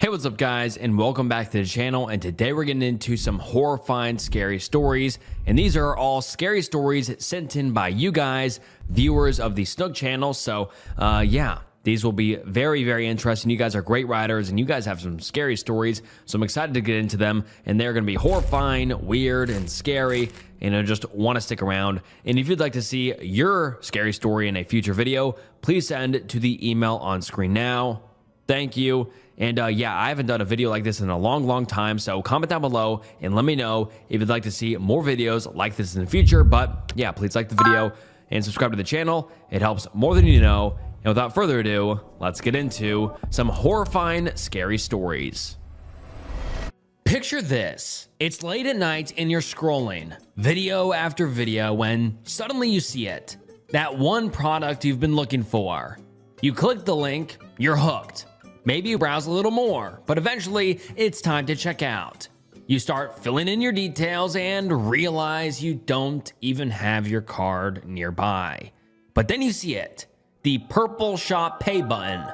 Hey, what's up guys, and welcome back to the channel. And today we're getting into some horrifying scary stories, and these are all scary stories sent in by you guys, viewers of the Snook channel. So yeah, these will be very interesting. You guys are great writers and you guys have some scary stories, so I'm excited to get into them. And they're going to be horrifying, weird, and scary, and I just want to stick around. And if you'd like to see your scary story in a future video, please send it to the email on screen now. Thank you. And yeah, I haven't done a video like this in a long time, so comment down below and let me know if you'd like to see more videos like this in the future. But yeah, please like the video and subscribe to the channel. It helps more than you know. And without further ado, let's get into some horrifying, scary stories. Picture this. It's late at night and you're scrolling video after video when suddenly you see it. That one product you've been looking for. You click the link, you're hooked. Maybe you browse a little more, but eventually it's time to check out. You start filling in your details and realize you don't even have your card nearby. But then you see it, the purple Shop Pay button.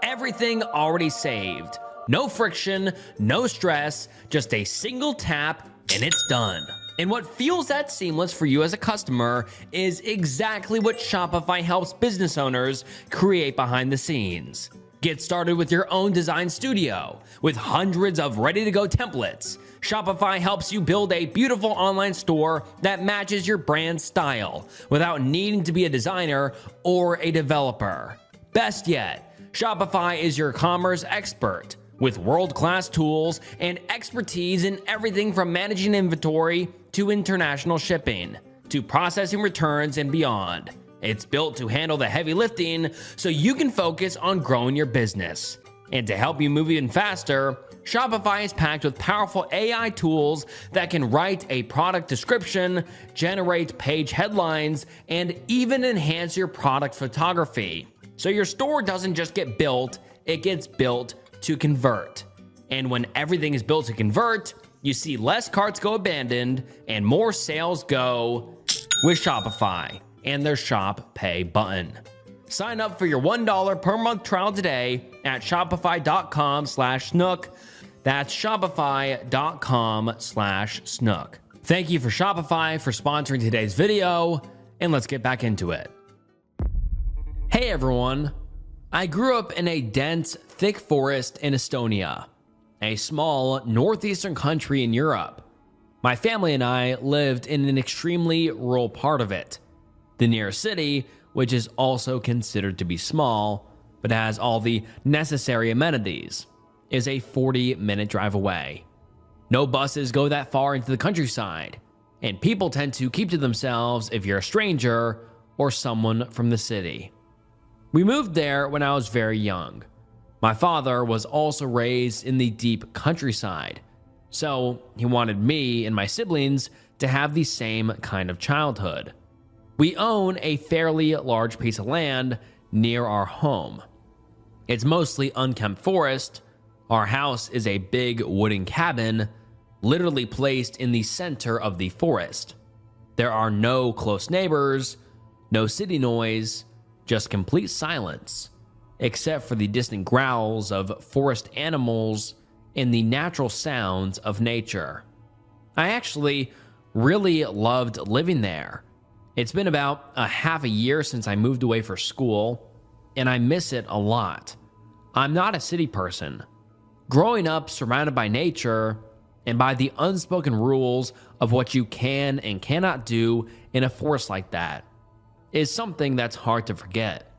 Everything already saved. No friction, no stress, just a single tap and it's done. And what feels that seamless for you as a customer is exactly what Shopify helps business owners create behind the scenes. Get started with your own design studio. With hundreds of ready-to-go templates, Shopify helps you build a beautiful online store that matches your brand style without needing to be a designer or a developer. Best yet, Shopify is your commerce expert with world-class tools and expertise in everything from managing inventory to international shipping to processing returns and beyond. It's built to handle the heavy lifting so you can focus on growing your business. And to help you move even faster, Shopify is packed with powerful AI tools that can write a product description, generate page headlines, and even enhance your product photography. So your store doesn't just get built, it gets built to convert. And when everything is built to convert, you see less carts go abandoned and more sales go with Shopify and their Shop Pay button. Sign up for your $1 per month trial today at shopify.com/snook. That's shopify.com/snook. Thank you for Shopify for sponsoring today's video, and let's get back into it. Hey everyone. I grew up in a dense, thick forest in Estonia, a small northeastern country in Europe. My family and I lived in an extremely rural part of it. The nearest city, which is also considered to be small, but has all the necessary amenities, is a 40-minute drive away. No buses go that far into the countryside, and people tend to keep to themselves if you're a stranger or someone from the city. We moved there when I was very young. My father was also raised in the deep countryside, so he wanted me and my siblings to have the same kind of childhood. We own a fairly large piece of land near our home. It's mostly unkempt forest. Our house is a big wooden cabin, literally placed in the center of the forest. There are no close neighbors, no city noise, just complete silence, except for the distant growls of forest animals and the natural sounds of nature. I actually really loved living there. It's been about a half a year since I moved away for school, and I miss it a lot. I'm not a city person. Growing up surrounded by nature and by the unspoken rules of what you can and cannot do in a forest like that is something that's hard to forget.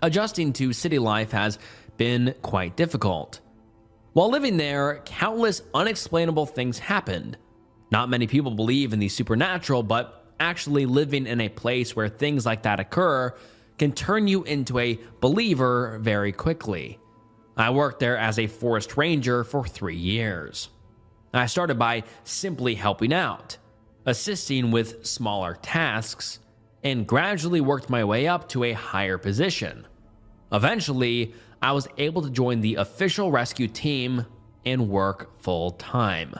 Adjusting to city life has been quite difficult. While living there, countless unexplainable things happened. Not many people believe in the supernatural, but actually living in a place where things like that occur can turn you into a believer very quickly. I worked there as a forest ranger for 3 years. I started by simply helping out, assisting with smaller tasks, and gradually worked my way up to a higher position. Eventually, I was able to join the official rescue team and work full-time.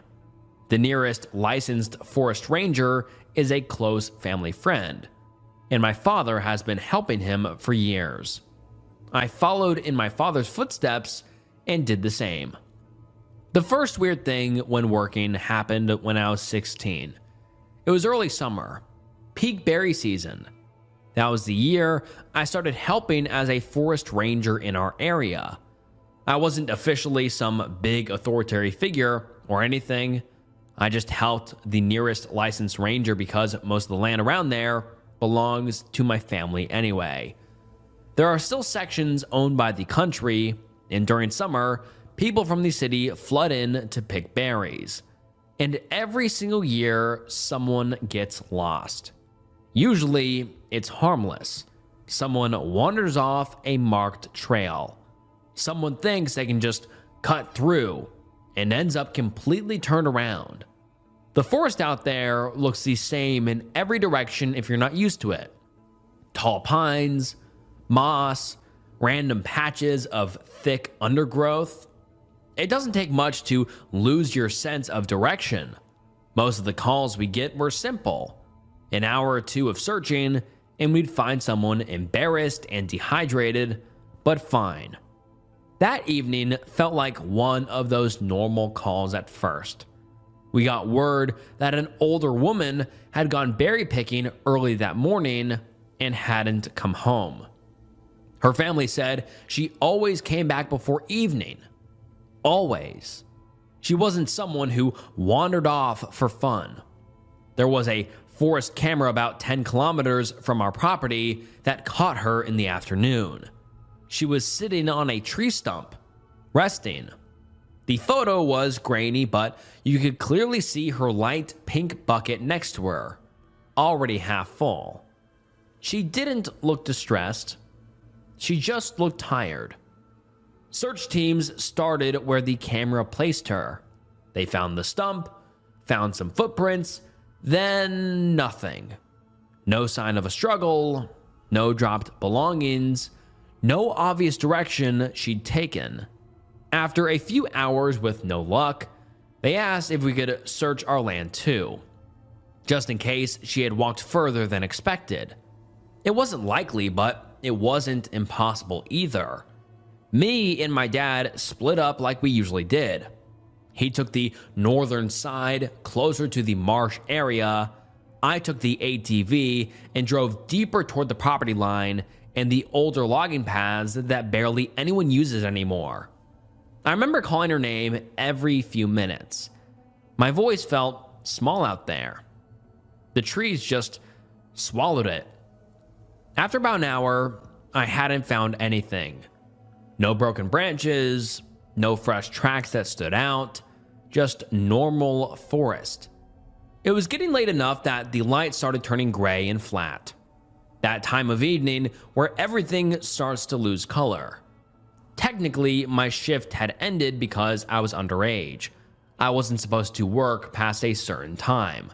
The nearest licensed forest ranger is a close family friend, and my father has been helping him for years. I followed in my father's footsteps and did the same. The first weird thing when working happened when I was 16. It was early summer, peak berry season. That was the year I started helping as a forest ranger in our area. I wasn't officially some big authoritarian figure or anything. I just helped the nearest licensed ranger because most of the land around there belongs to my family anyway. There are still sections owned by the country, and during summer, people from the city flood in to pick berries. And every single year, someone gets lost. Usually, it's harmless. Someone wanders off a marked trail. Someone thinks they can just cut through and ends up completely turned around. The forest out there looks the same in every direction if you're not used to it. Tall pines, moss, random patches of thick undergrowth. It doesn't take much to lose your sense of direction. Most of the calls we get were simple. An hour or two of searching, and we'd find someone embarrassed and dehydrated, but fine. That evening felt like one of those normal calls at first. We got word that an older woman had gone berry picking early that morning and hadn't come home. Her family said she always came back before evening. Always. She wasn't someone who wandered off for fun. There was a forest camera about 10 kilometers from our property that caught her in the afternoon. She was sitting on a tree stump, resting. The photo was grainy, but you could clearly see her light pink bucket next to her, already half full. She didn't look distressed. She just looked tired. Search teams started where the camera placed her. They found the stump, found some footprints, then nothing. No sign of a struggle, no dropped belongings, no obvious direction she'd taken. After a few hours with no luck, they asked if we could search our land too, just in case she had walked further than expected. It wasn't likely, but it wasn't impossible either. Me and my dad split up like we usually did. He took the northern side, closer to the marsh area. I took the ATV and drove deeper toward the property line and the older logging paths that barely anyone uses anymore. I remember calling her name every few minutes. My voice felt small out there. The trees just swallowed it. After about an hour, I hadn't found anything. No broken branches, no fresh tracks that stood out, just normal forest. It was getting late enough that the light started turning gray and flat. That time of evening where everything starts to lose color. Technically, my shift had ended because I was underage. I wasn't supposed to work past a certain time.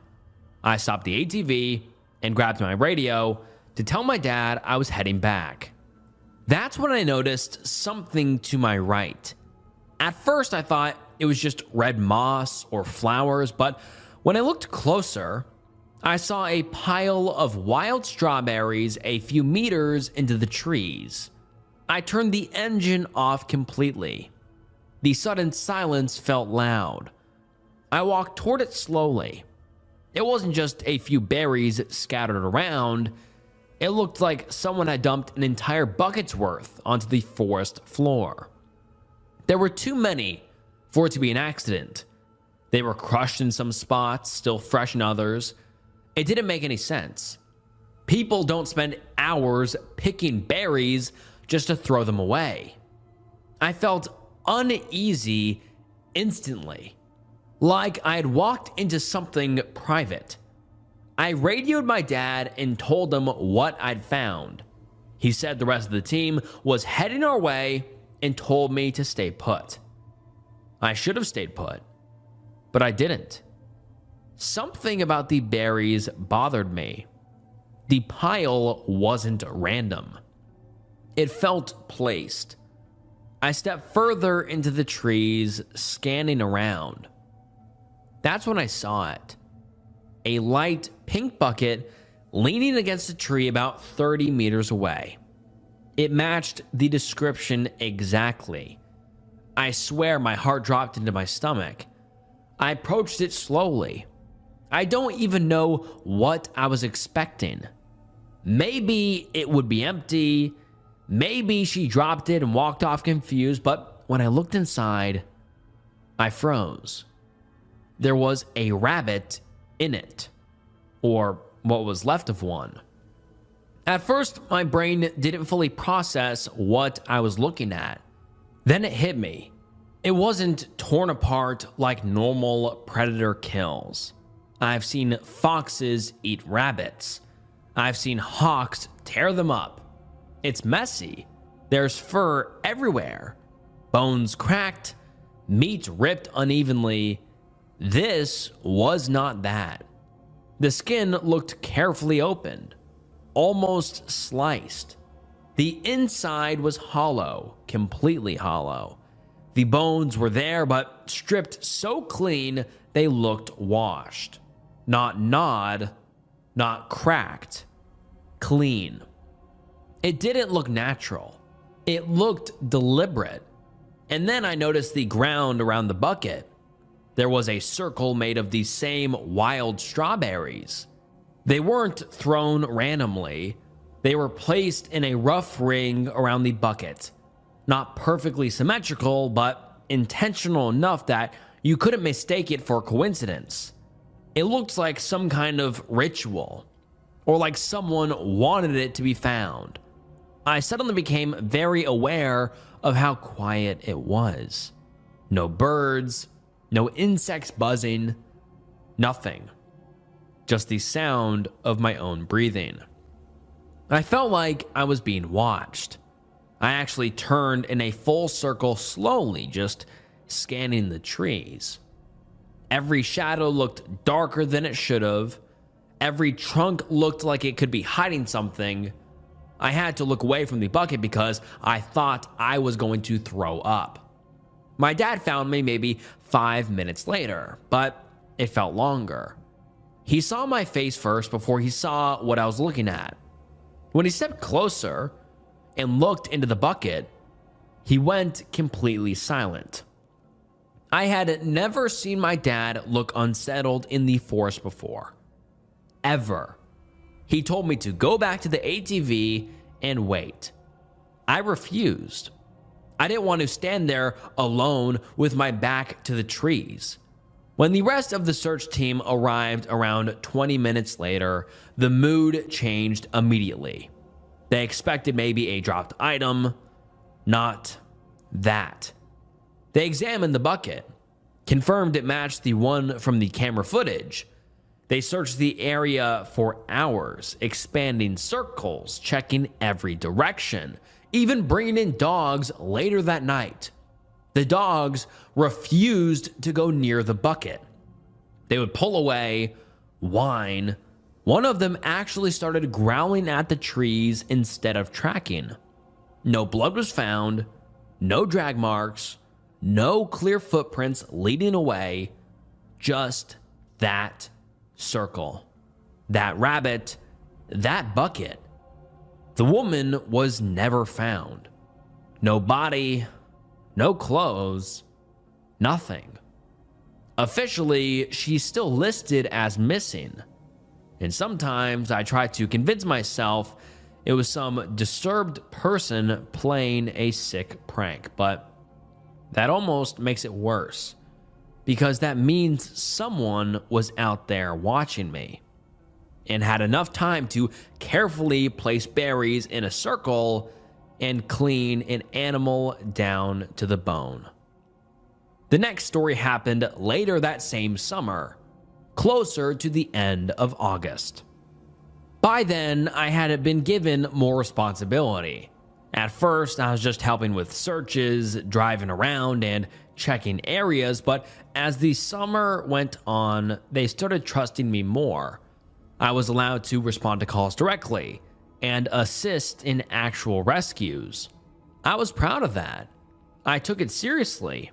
I stopped the ATV and grabbed my radio to tell my dad I was heading back. That's when I noticed something to my right. At first, I thought it was just red moss or flowers, but when I looked closer, I saw a pile of wild strawberries a few meters into the trees. I turned the engine off completely. The sudden silence felt loud. I walked toward it slowly. It wasn't just a few berries scattered around. It looked like someone had dumped an entire bucket's worth onto the forest floor. There were too many for it to be an accident. They were crushed in some spots, still fresh in others. It didn't make any sense. People don't spend hours picking berries just to throw them away. I felt uneasy instantly, like I had walked into something private. I radioed my dad and told him what I'd found. He said the rest of the team was heading our way and told me to stay put. I should have stayed put, but I didn't. Something about the berries bothered me. The pile wasn't random. It felt placed. I stepped further into the trees, scanning around. That's when I saw it. A light pink bucket leaning against a tree about 30 meters away. It matched the description exactly. I swear my heart dropped into my stomach. I approached it slowly. I don't even know what I was expecting. Maybe it would be empty. Maybe she dropped it and walked off confused, but when I looked inside, I froze. There was a rabbit in it, or what was left of one. At first, my brain didn't fully process what I was looking at. Then it hit me. It wasn't torn apart like normal predator kills. I've seen foxes eat rabbits. I've seen hawks tear them up. It's messy. There's fur everywhere. Bones cracked, meat ripped unevenly. This was not that. The skin looked carefully opened, almost sliced. The inside was hollow, completely hollow. The bones were there, but stripped so clean they looked washed. Not gnawed, not cracked. Clean. It didn't look natural. It looked deliberate. And then I noticed the ground around the bucket. There was a circle made of these same wild strawberries. They weren't thrown randomly. They were placed in a rough ring around the bucket. Not perfectly symmetrical, but intentional enough that you couldn't mistake it for coincidence. It looked like some kind of ritual, or like someone wanted it to be found. I suddenly became very aware of how quiet it was. No birds, no insects buzzing, nothing. Just the sound of my own breathing. I felt like I was being watched. I actually turned in a full circle slowly, just scanning the trees. Every shadow looked darker than it should have. Every trunk looked like it could be hiding something. I had to look away from the bucket because I thought I was going to throw up. My dad found me maybe 5 minutes later, but it felt longer. He saw my face first before he saw what I was looking at. When he stepped closer and looked into the bucket, he went completely silent. I had never seen my dad look unsettled in the forest before. Ever. He told me to go back to the ATV and wait. I refused. I didn't want to stand there alone with my back to the trees. When the rest of the search team arrived around 20 minutes later, the mood changed immediately. They expected maybe a dropped item. Not that. They examined the bucket, confirmed it matched the one from the camera footage. They searched the area for hours, expanding circles, checking every direction, even bringing in dogs later that night. The dogs refused to go near the bucket. They would pull away, whine. One of them actually started growling at the trees instead of tracking. No blood was found, no drag marks, no clear footprints leading away, just that circle, that rabbit, that bucket. The woman was never found. No body, no clothes, nothing. Officially, she's still listed as missing. And sometimes I try to convince myself it was some disturbed person playing a sick prank, but that almost makes it worse, because that means someone was out there watching me and had enough time to carefully place berries in a circle and clean an animal down to the bone. The next story happened later that same summer, closer to the end of August. By then, I had been given more responsibility. At first, I was just helping with searches, driving around, and checking areas, but as the summer went on, they started trusting me more. I was allowed to respond to calls directly and assist in actual rescues. I was proud of that. I took it seriously.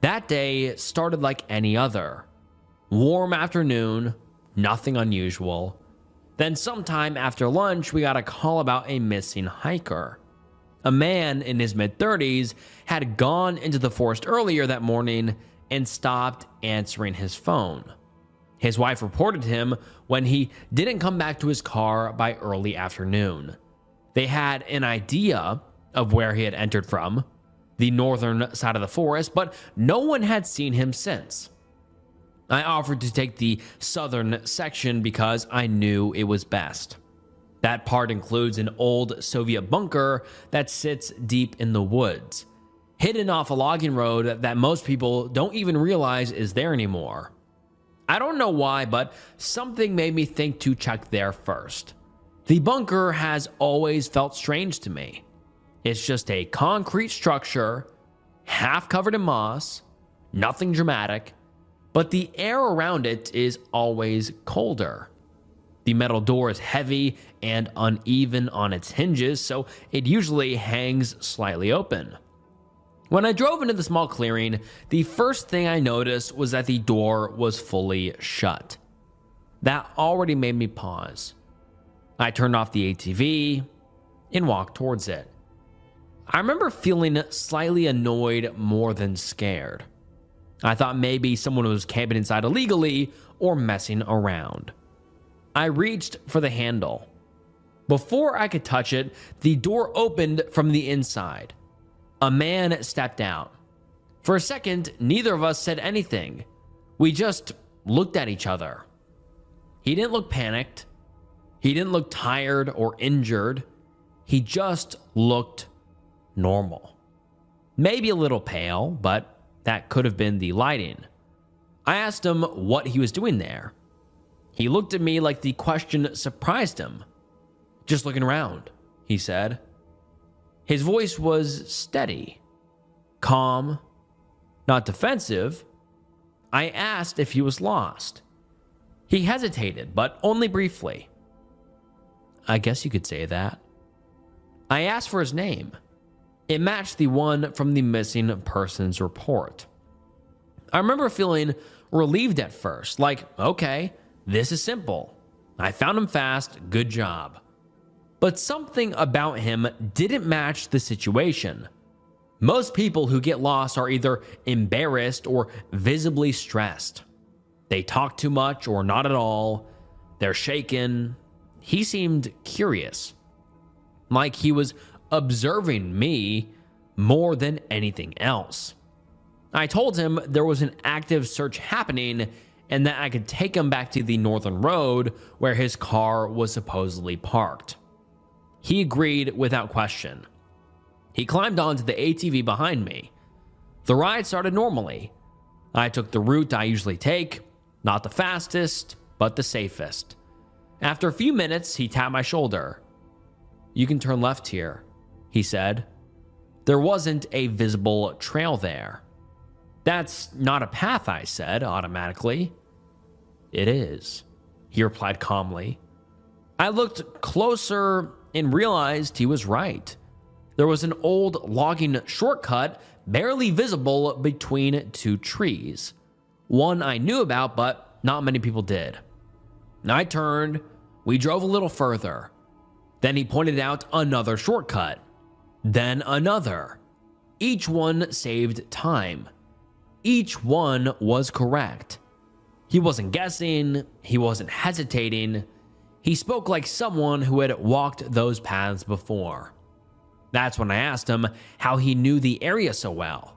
That day started like any other. Warm afternoon, nothing unusual. Then sometime after lunch, we got a call about a missing hiker. A man in his mid-30s had gone into the forest earlier that morning and stopped answering his phone. His wife reported him when he didn't come back to his car by early afternoon. They had an idea of where he had entered from, the northern side of the forest, but no one had seen him since. I offered to take the southern section because I knew it was best. That part includes an old Soviet bunker that sits deep in the woods, hidden off a logging road that most people don't even realize is there anymore. I don't know why, but something made me think to check there first. The bunker has always felt strange to me. It's just a concrete structure, half covered in moss, nothing dramatic, but the air around it is always colder. The metal door is heavy and uneven on its hinges, so it usually hangs slightly open. When I drove into the small clearing, the first thing I noticed was that the door was fully shut. That already made me pause. I turned off the ATV and walked towards it. I remember feeling slightly annoyed more than scared. I thought maybe someone was camping inside illegally or messing around. I reached for the handle. Before I could touch it, the door opened from the inside. A man stepped out. For a second, neither of us said anything. We just looked at each other. He didn't look panicked. He didn't look tired or injured. He just looked normal. Maybe a little pale, but that could have been the lighting. I asked him what he was doing there. He looked at me like the question surprised him. "Just looking around," he said. His voice was steady, calm, not defensive. I asked if he was lost. He hesitated, but only briefly. "I guess you could say that." I asked for his name. It matched the one from the missing persons report. I remember feeling relieved at first, like, okay, this is simple. I found him fast, good job. But something about him didn't match the situation. Most people who get lost are either embarrassed or visibly stressed. They talk too much or not at all. They're shaken. He seemed curious, like he was observing me more than anything else. I told him there was an active search happening and that I could take him back to the northern road where his car was supposedly parked. He agreed without question. He climbed onto the ATV behind me. The ride started normally. I took the route I usually take, not the fastest, but the safest. After a few minutes, he tapped my shoulder. "You can turn left here," he said. There wasn't a visible trail there. "That's not a path," I said automatically. "It is," he replied calmly. I looked closer and realized he was right. There was an old logging shortcut barely visible between two trees. One I knew about, but not many people did. I turned, we drove a little further. Then he pointed out another shortcut. Then another. Each one saved time. Each one was correct. He wasn't guessing, he wasn't hesitating. He spoke like someone who had walked those paths before. That's when I asked him how he knew the area so well.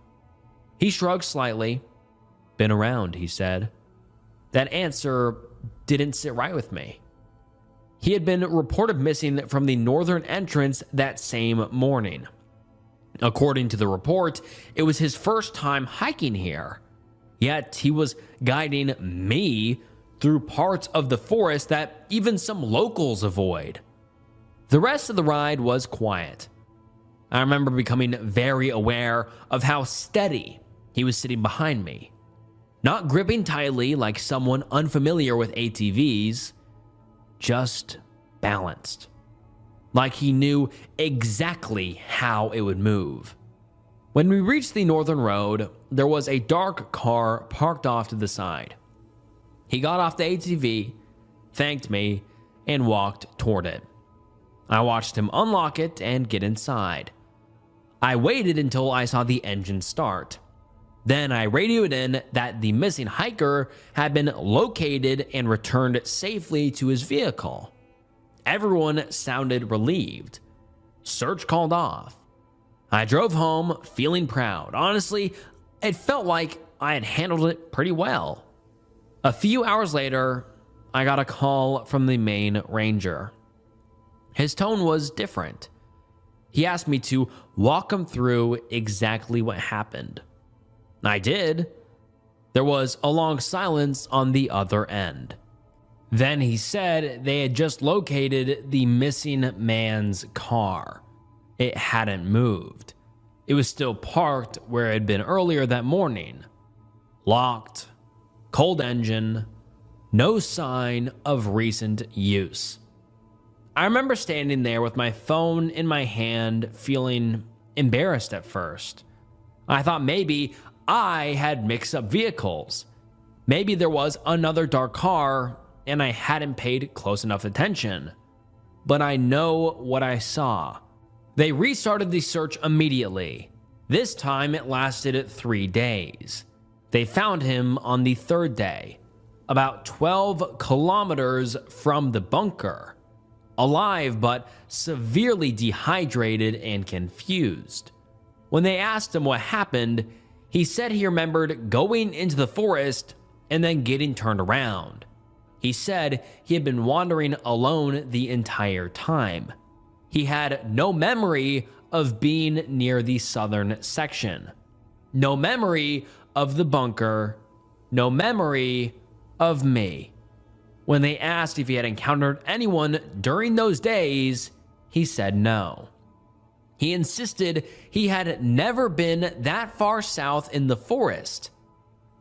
He shrugged slightly. "Been around," he said. That answer didn't sit right with me. He had been reported missing from the northern entrance that same morning. According to the report, it was his first time hiking here. Yet he was guiding me through parts of the forest that even some locals avoid. The rest of the ride was quiet. I remember becoming very aware of how steady he was sitting behind me. Not gripping tightly like someone unfamiliar with ATVs, just balanced. Like he knew exactly how it would move. When we reached the northern road, there was a dark car parked off to the side. He got off the ATV, thanked me, and walked toward it. I watched him unlock it and get inside. I waited until I saw the engine start. Then I radioed in that the missing hiker had been located and returned safely to his vehicle. Everyone sounded relieved. Search called off. I drove home feeling proud. Honestly, it felt like I had handled it pretty well. A few hours later, I got a call from the main ranger. His tone was different. He asked me to walk him through exactly what happened. I did. There was a long silence on the other end. Then he said they had just located the missing man's car. It hadn't moved. It was still parked where it had been earlier that morning. Locked, cold engine, no sign of recent use. I remember standing there with my phone in my hand, feeling embarrassed at first. I thought maybe I had mixed up vehicles. Maybe there was another dark car and I hadn't paid close enough attention. But I know what I saw. They restarted the search immediately. This time it lasted 3 days. They found him on the third day, about 12 kilometers from the bunker, alive but severely dehydrated and confused. When they asked him what happened, he said he remembered going into the forest and then getting turned around. He said he had been wandering alone the entire time. He had no memory of being near the southern section, no memory of the bunker, no memory of me. When they asked if he had encountered anyone during those days, he said no. He insisted he had never been that far south in the forest.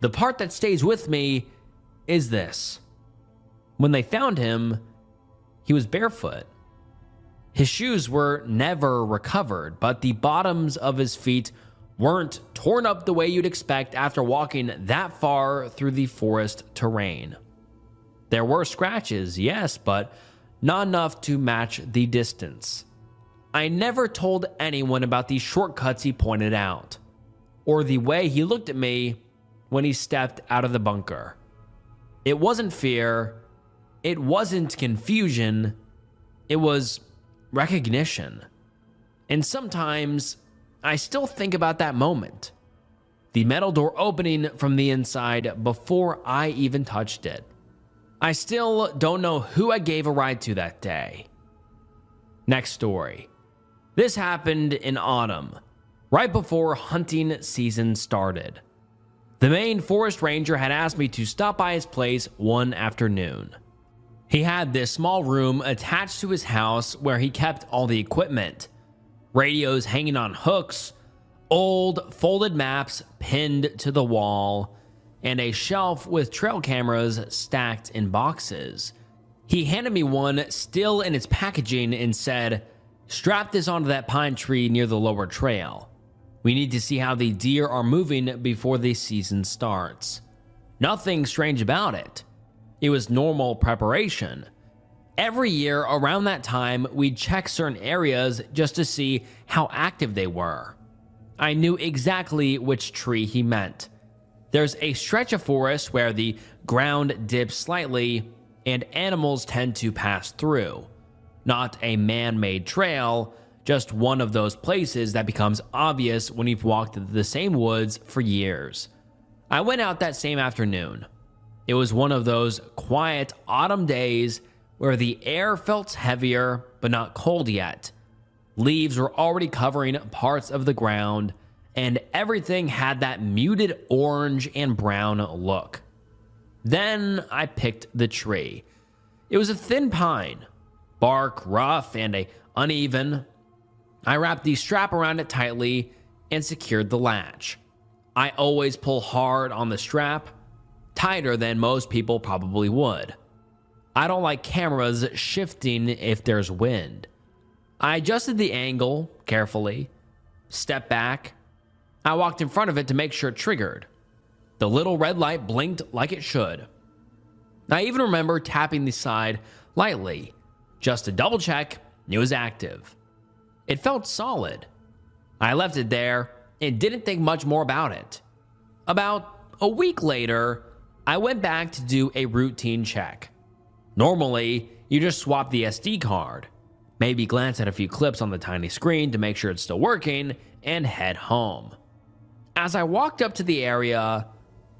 The part that stays with me is this. When they found him, he was barefoot. His shoes were never recovered, but the bottoms of his feet weren't torn up the way you'd expect after walking that far through the forest terrain. There were scratches, yes, but not enough to match the distance. I never told anyone about the shortcuts he pointed out, or the way he looked at me when he stepped out of the bunker. It wasn't fear, it wasn't confusion, it was recognition. And sometimes I still think about that moment. The metal door opening from the inside before I even touched it. I still don't know who I gave a ride to that day. Next story. This happened in autumn, right before hunting season started. The Maine forest ranger had asked me to stop by his place one afternoon. He had this small room attached to his house where he kept all the equipment. Radios hanging on hooks, old folded maps pinned to the wall, and a shelf with trail cameras stacked in boxes. He handed me one still in its packaging and said, "Strap this onto that pine tree near the lower trail. We need to see how the deer are moving before the season starts." Nothing strange about it. It was normal preparation. Every year around that time, we'd check certain areas just to see how active they were. I knew exactly which tree he meant. There's a stretch of forest where the ground dips slightly and animals tend to pass through. Not a man-made trail, just one of those places that becomes obvious when you've walked the same woods for years. I went out that same afternoon. It was one of those quiet autumn days where the air felt heavier but not cold yet. Leaves were already covering parts of the ground, and everything had that muted orange and brown look. Then I picked the tree. It was a thin pine, bark rough and uneven. I wrapped the strap around it tightly and secured the latch. I always pull hard on the strap, tighter than most people probably would. I don't like cameras shifting if there's wind. I adjusted the angle carefully, stepped back. I walked in front of it to make sure it triggered. The little red light blinked like it should. I even remember tapping the side lightly, just to double check it was active. It felt solid. I left it there and didn't think much more about it. About a week later, I went back to do a routine check. Normally, you just swap the SD card, maybe glance at a few clips on the tiny screen to make sure it's still working, and head home. As I walked up to the area,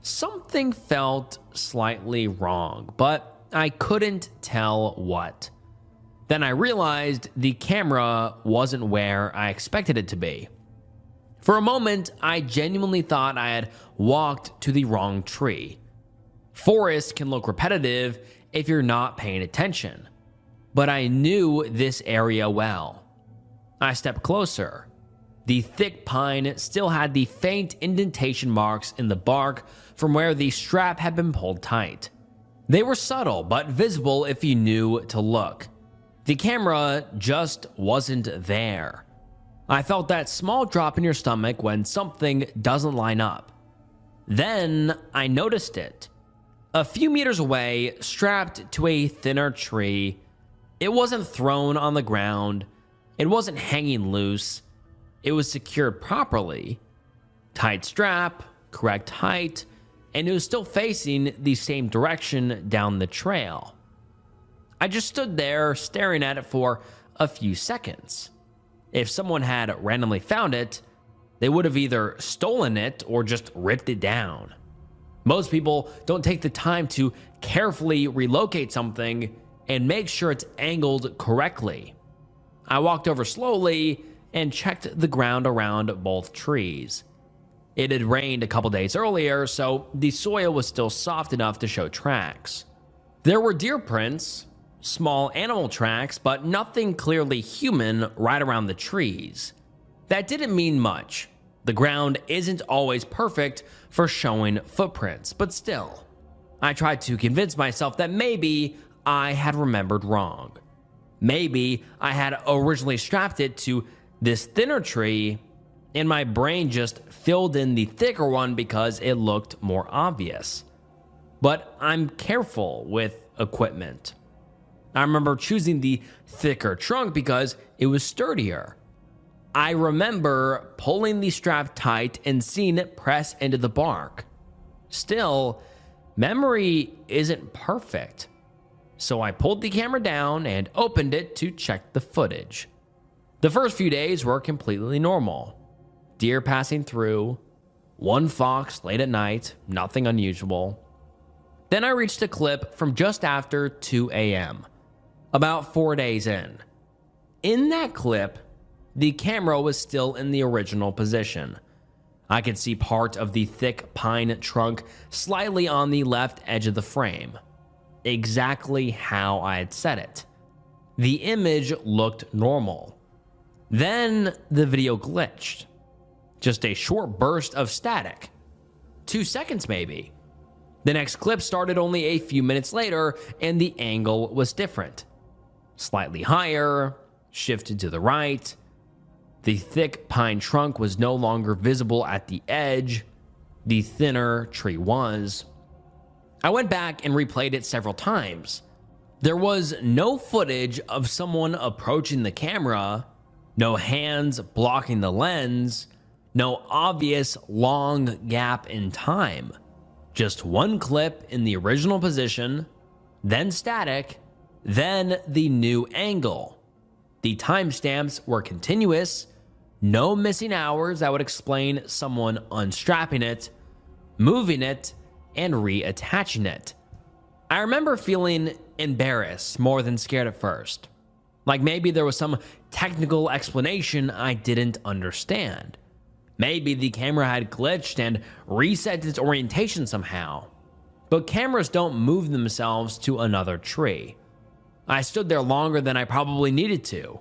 something felt slightly wrong, but I couldn't tell what. Then I realized the camera wasn't where I expected it to be. For a moment, I genuinely thought I had walked to the wrong tree. Forests can look repetitive if you're not paying attention, but I knew this area well. I stepped closer. The thick pine still had the faint indentation marks in the bark from where the strap had been pulled tight. They were subtle but visible if you knew to look. The camera just wasn't there. I felt that small drop in your stomach when something doesn't line up. Then I noticed it. A few meters away, strapped to a thinner tree. It wasn't thrown on the ground. It wasn't hanging loose. It was secured properly. Tight strap, correct height, and it was still facing the same direction down the trail. I just stood there staring at it for a few seconds. If someone had randomly found it, they would have either stolen it or just ripped it down. Most people don't take the time to carefully relocate something and make sure it's angled correctly. I walked over slowly and checked the ground around both trees. It had rained a couple days earlier, so the soil was still soft enough to show tracks. There were deer prints, small animal tracks, but nothing clearly human right around the trees. That didn't mean much. The ground isn't always perfect for showing footprints, but still, I tried to convince myself that maybe I had remembered wrong. Maybe I had originally strapped it to this thinner tree, and my brain just filled in the thicker one because it looked more obvious. But I'm careful with equipment. I remember choosing the thicker trunk because it was sturdier. I remember pulling the strap tight and seeing it press into the bark. Still, memory isn't perfect. So I pulled the camera down and opened it to check the footage. The first few days were completely normal. Deer passing through, one fox late at night, nothing unusual. Then I reached a clip from just after 2 a.m., about 4 days in. In that clip, the camera was still in the original position. I could see part of the thick pine trunk slightly on the left edge of the frame, exactly how I had set it. The image looked normal. Then the video glitched. Just a short burst of static. 2 seconds maybe. The next clip started only a few minutes later, and the angle was different. Slightly higher, shifted to the right. The thick pine trunk was no longer visible at the edge. The thinner tree was. I went back and replayed it several times. There was no footage of someone approaching the camera, no hands blocking the lens, no obvious long gap in time. Just one clip in the original position, then static, then the new angle. The timestamps were continuous, no missing hours that would explain someone unstrapping it, moving it, and reattaching it. I remember feeling embarrassed more than scared at first. Like maybe there was some technical explanation I didn't understand. Maybe the camera had glitched and reset its orientation somehow. But cameras don't move themselves to another tree. I stood there longer than I probably needed to,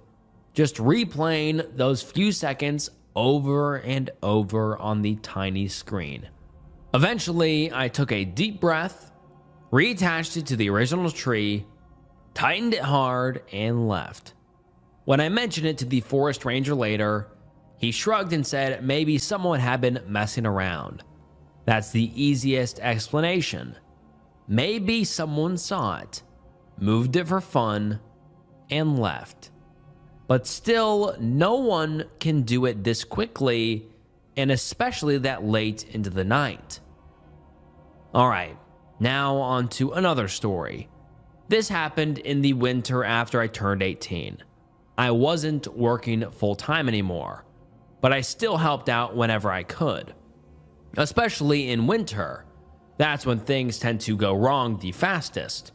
just replaying those few seconds over and over on the tiny screen. Eventually, I took a deep breath, reattached it to the original tree, tightened it hard, and left. When I mentioned it to the forest ranger later, he shrugged and said maybe someone had been messing around. That's the easiest explanation. Maybe someone saw it, moved it for fun, and left. but still, no one can do it this quickly, and especially that late into the night. Alright, now on to another story. This happened in the winter after I turned 18. I wasn't working full-time anymore, but I still helped out whenever I could. Especially in winter, that's when things tend to go wrong the fastest.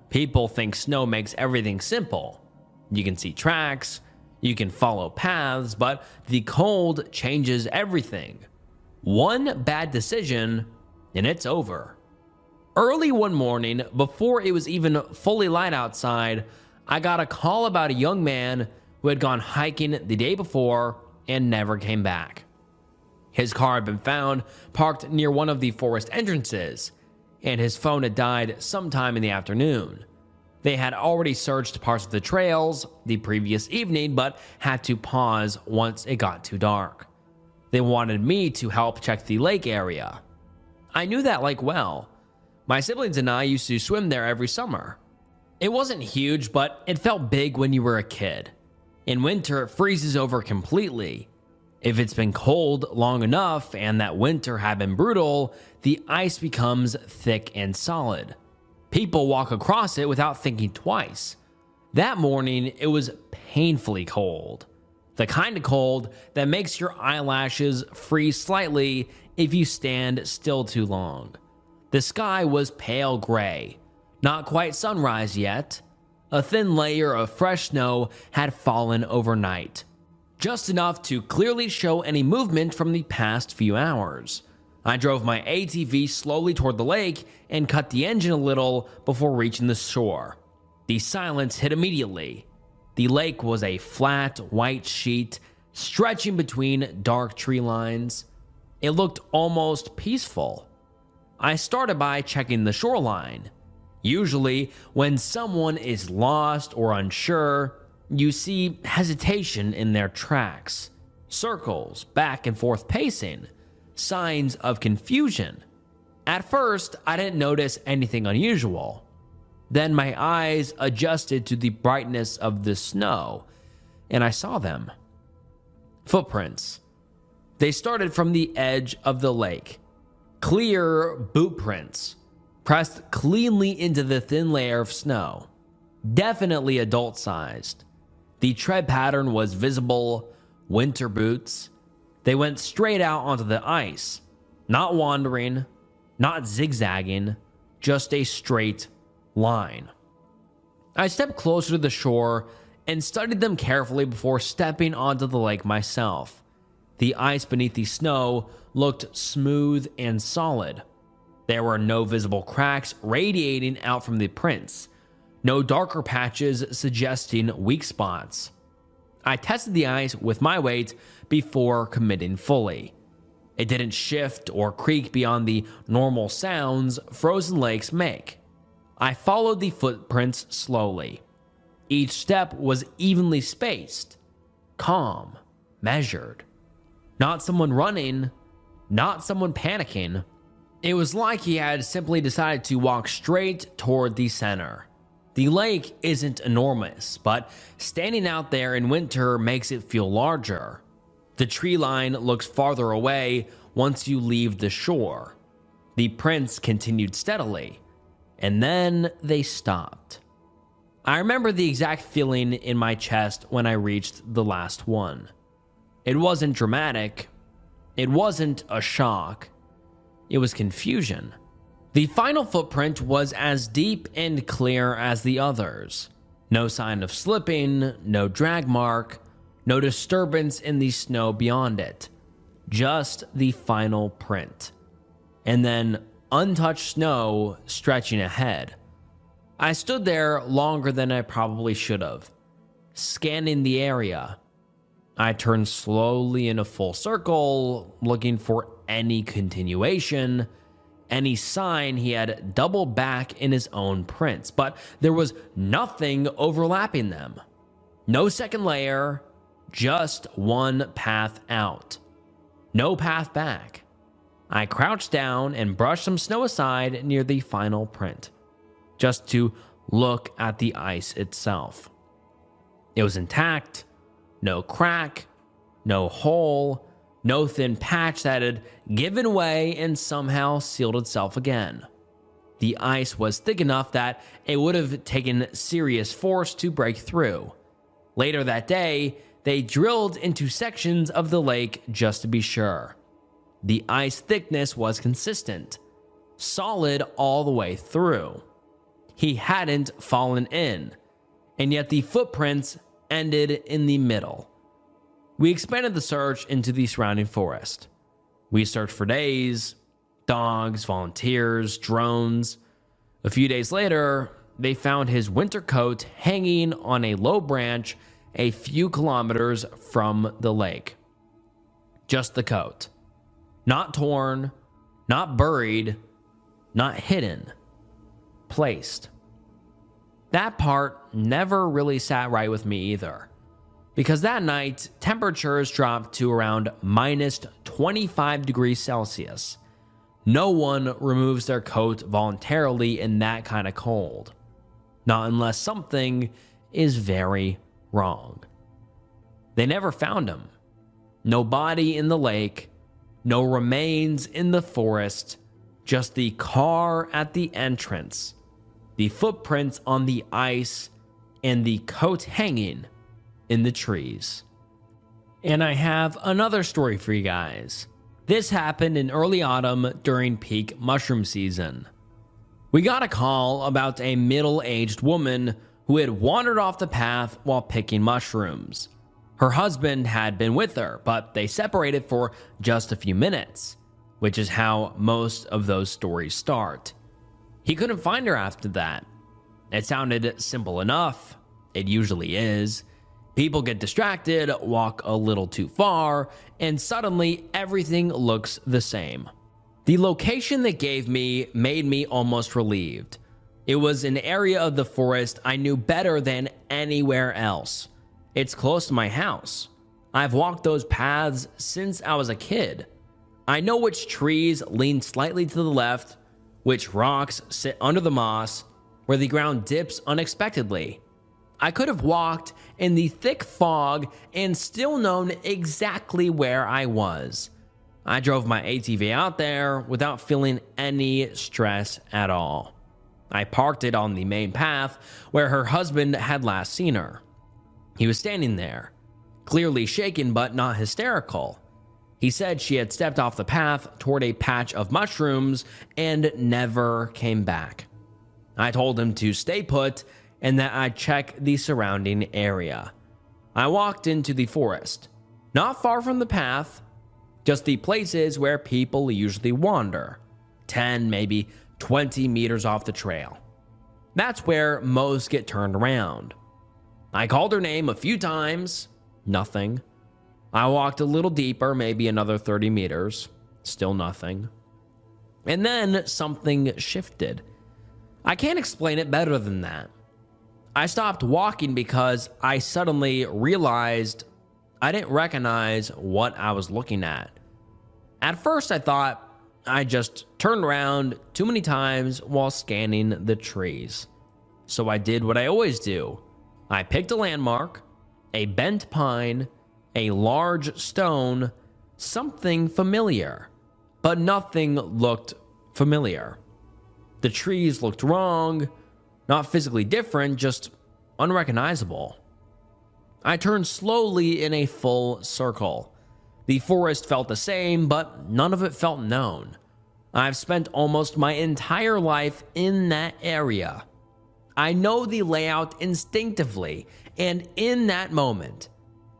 People think snow makes everything simple. You can see tracks, you can follow paths, but the cold changes everything. One bad decision, and it's over. Early one morning, before it was even fully light outside, I got a call about a young man who had gone hiking the day before and never came back. His car had been found parked near one of the forest entrances, and his phone had died sometime in the afternoon. They had already searched parts of the trails the previous evening, but had to pause once it got too dark. They wanted me to help check the lake area. I knew that lake well. My siblings and I used to swim there every summer. It wasn't huge, but it felt big when you were a kid. In winter, it freezes over completely. If it's been cold long enough and that winter had been brutal, the ice becomes thick and solid. People walk across it without thinking twice. That morning, it was painfully cold. The kind of cold that makes your eyelashes freeze slightly if you stand still too long. The sky was pale gray, not quite sunrise yet. A thin layer of fresh snow had fallen overnight, just enough to clearly show any movement from the past few hours. I drove my ATV slowly toward the lake and cut the engine a little before reaching the shore. The silence hit immediately. The lake was a flat, white sheet stretching between dark tree lines. It looked almost peaceful. I started by checking the shoreline. Usually, when someone is lost or unsure, you see hesitation in their tracks, circles, back and forth pacing, signs of confusion. At first, I didn't notice anything unusual. Then my eyes adjusted to the brightness of the snow, and I saw them. Footprints. They started from the edge of the lake. Clear boot prints, pressed cleanly into the thin layer of snow. Definitely adult-sized. The tread pattern was visible, winter boots. They went straight out onto the ice, not wandering, not zigzagging, just a straight line. I stepped closer to the shore and studied them carefully before stepping onto the lake myself. The ice beneath the snow looked smooth and solid. There were no visible cracks radiating out from the prints, no darker patches suggesting weak spots. I tested the ice with my weight before committing fully. It didn't shift or creak beyond the normal sounds frozen lakes make. I followed the footprints slowly. Each step was evenly spaced, calm, measured. Not someone running, not someone panicking. It was like he had simply decided to walk straight toward the center. The lake isn't enormous, but standing out there in winter makes it feel larger. The tree line looks farther away once you leave the shore. The prints continued steadily, and then they stopped. I remember the exact feeling in my chest when I reached the last one. It wasn't dramatic. It wasn't a shock. It was confusion. The final footprint was as deep and clear as the others. No sign of slipping, no drag mark, no disturbance in the snow beyond it. Just the final print. And then untouched snow stretching ahead. I stood there longer than I probably should have, scanning the area. I turned slowly in a full circle, looking for any continuation, any sign he had doubled back in his own prints, but there was nothing overlapping them. No second layer, just one path out. No path back. I crouched down and brushed some snow aside near the final print, just to look at the ice itself. It was intact, No crack, no hole, no thin patch that had given way and somehow sealed itself again. The ice was thick enough that it would have taken serious force to break through. Later that day, they drilled into sections of the lake just to be sure. The ice thickness was consistent, solid all the way through. He hadn't fallen in, and yet the footprints ended in the middle. We expanded the search into the surrounding forest. We searched for days, dogs, volunteers, drones. A few days later, they found his winter coat hanging on a low branch a few kilometers from the lake. Just the coat. Not torn, not buried, not hidden. Placed. That part never really sat right with me either. Because that night, temperatures dropped to around minus 25 degrees Celsius. No one removes their coat voluntarily in that kind of cold. Not unless something is very wrong. They never found him. No body in the lake, no remains in the forest, just the car at the entrance, the footprints on the ice, and the coat hanging in the trees. And I have another story for you guys. This happened in early autumn during peak mushroom season. We got a call about a middle-aged woman who had wandered off the path while picking mushrooms. Her husband had been with her, but they separated for just a few minutes, which is how most of those stories start. He couldn't find her after that. It sounded simple enough. It usually is. People get distracted, walk a little too far, and suddenly everything looks the same. The location they gave me made me almost relieved. It was an area of the forest I knew better than anywhere else. It's close to my house. I've walked those paths since I was a kid. I know which trees lean slightly to the left, which rocks sit under the moss, where the ground dips unexpectedly. I could have walked in the thick fog and still known exactly where I was. I drove my ATV out there without feeling any stress at all. I parked it on the main path where her husband had last seen her. He was standing there, clearly shaken but not hysterical. He said she had stepped off the path toward a patch of mushrooms and never came back. I told him to stay put and that I'd check the surrounding area. I walked into the forest, not far from the path, just the places where people usually wander, 10, maybe 20 meters off the trail. That's where most get turned around. I called her name a few times, nothing. I walked a little deeper, maybe another 30 meters, still nothing. And then something shifted. I can't explain it better than that. I stopped walking because I suddenly realized I didn't recognize what I was looking at. At first, I thought I just turned around too many times while scanning the trees. So I did what I always do. I picked a landmark, a bent pine, a large stone, something familiar, but nothing looked familiar. The trees looked wrong, not physically different, just unrecognizable. I turned slowly in a full circle. The forest felt the same, but none of it felt known. I've spent almost my entire life in that area. I know the layout instinctively, and in that moment,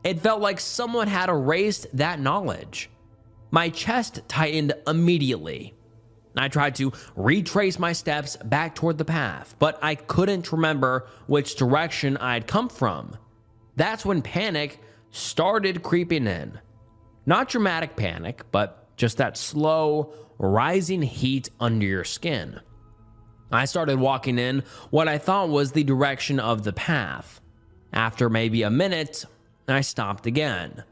it felt like someone had erased that knowledge. My chest tightened immediately. I tried to retrace my steps back toward the path, but I couldn't remember which direction I'd come from. That's when panic started creeping in. Not dramatic panic, but just that slow, rising heat under your skin. I started walking in what I thought was the direction of the path. After maybe a minute, I stopped again.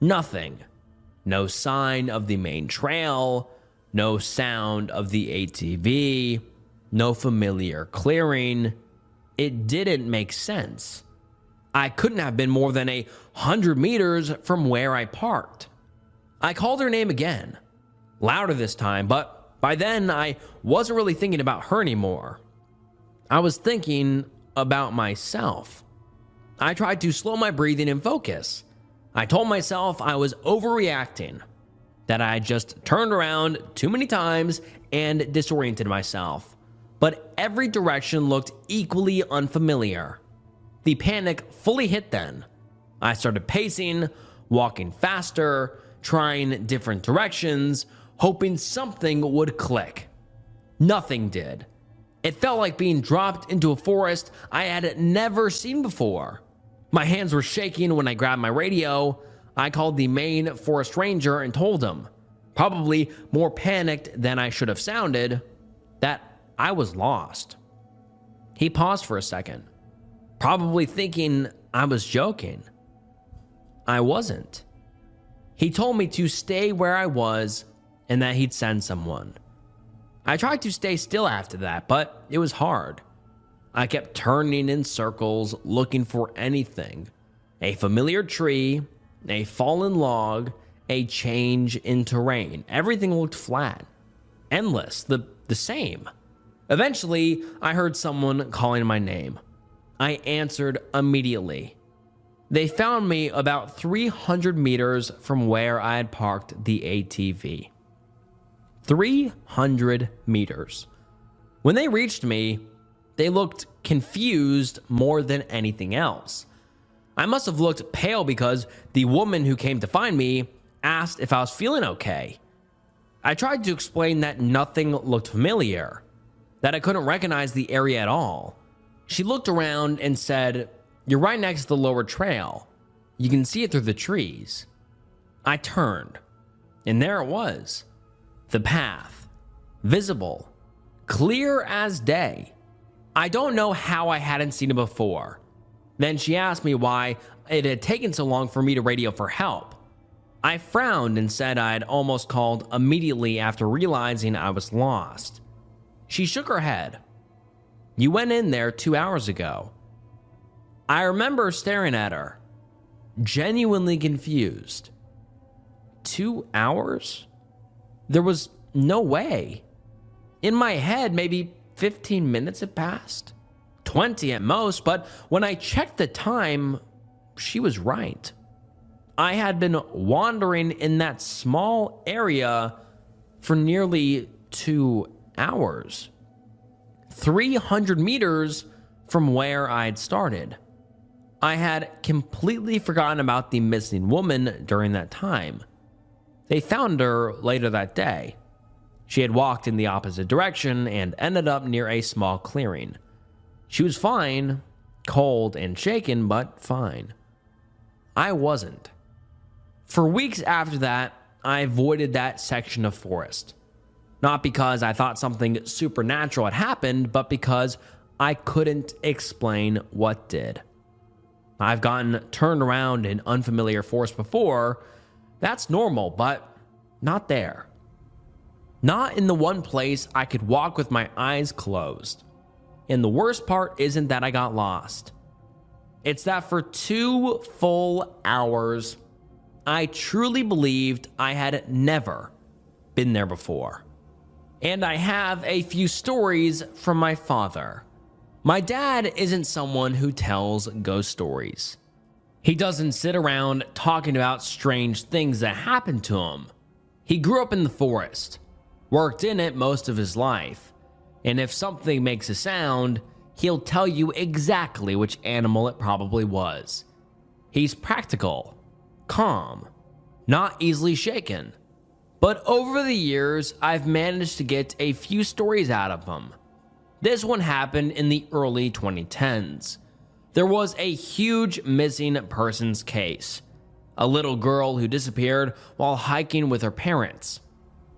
Nothing. No sign of the main trail. No sound of the ATV, no familiar clearing. It didn't make sense. I couldn't have been more than 100 meters from where I parked. I called her name again, louder this time, but by then I wasn't really thinking about her anymore. I was thinking about myself. I tried to slow my breathing and focus. I told myself I was overreacting, that I had just turned around too many times and disoriented myself. But every direction looked equally unfamiliar. The panic fully hit then. I started pacing, walking faster, trying different directions, hoping something would click. Nothing did. It felt like being dropped into a forest I had never seen before. My hands were shaking when I grabbed my radio. I called the main forest ranger and told him, probably more panicked than I should have sounded, that I was lost. He paused for a second, probably thinking I was joking. I wasn't. He told me to stay where I was and that he'd send someone. I tried to stay still after that, but it was hard. I kept turning in circles looking for anything. A familiar tree, a fallen log, a change in terrain. Everything looked flat, endless, the same. Eventually, I heard someone calling my name. I answered immediately. They found me about 300 meters from where I had parked the ATV. 300 meters. When they reached me, they looked confused more than anything else. I must have looked pale because the woman who came to find me asked if I was feeling okay. I tried to explain that nothing looked familiar, that I couldn't recognize the area at all. She looked around and said, "You're right next to the lower trail. You can see it through the trees." I turned, and there it was. The path, visible, clear as day. I don't know how I hadn't seen it before. Then she asked me why it had taken so long for me to radio for help. I frowned and said I'd almost called immediately after realizing I was lost. She shook her head. "You went in there 2 hours ago." I remember staring at her, genuinely confused. 2 hours? There was no way. In my head, maybe 15 minutes had passed, 20 at most, but when I checked the time, she was right. I had been wandering in that small area for nearly 2 hours. 300 meters from where I had started. I had completely forgotten about the missing woman during that time. They found her later that day. She had walked in the opposite direction and ended up near a small clearing. She was fine, cold and shaken, but fine. I wasn't. For weeks after that, I avoided that section of forest. Not because I thought something supernatural had happened, but because I couldn't explain what did. I've gotten turned around in unfamiliar forest before. That's normal, but not there. Not in the one place I could walk with my eyes closed. And the worst part isn't that I got lost. It's that for 2 full hours, I truly believed I had never been there before. And I have a few stories from my father. My dad isn't someone who tells ghost stories. He doesn't sit around talking about strange things that happened to him. He grew up in the forest, worked in it most of his life, and if something makes a sound, he'll tell you exactly which animal it probably was. He's practical, calm, not easily shaken. But over the years, I've managed to get a few stories out of him. This one happened in the early 2010s. There was a huge missing persons case. A little girl who disappeared while hiking with her parents.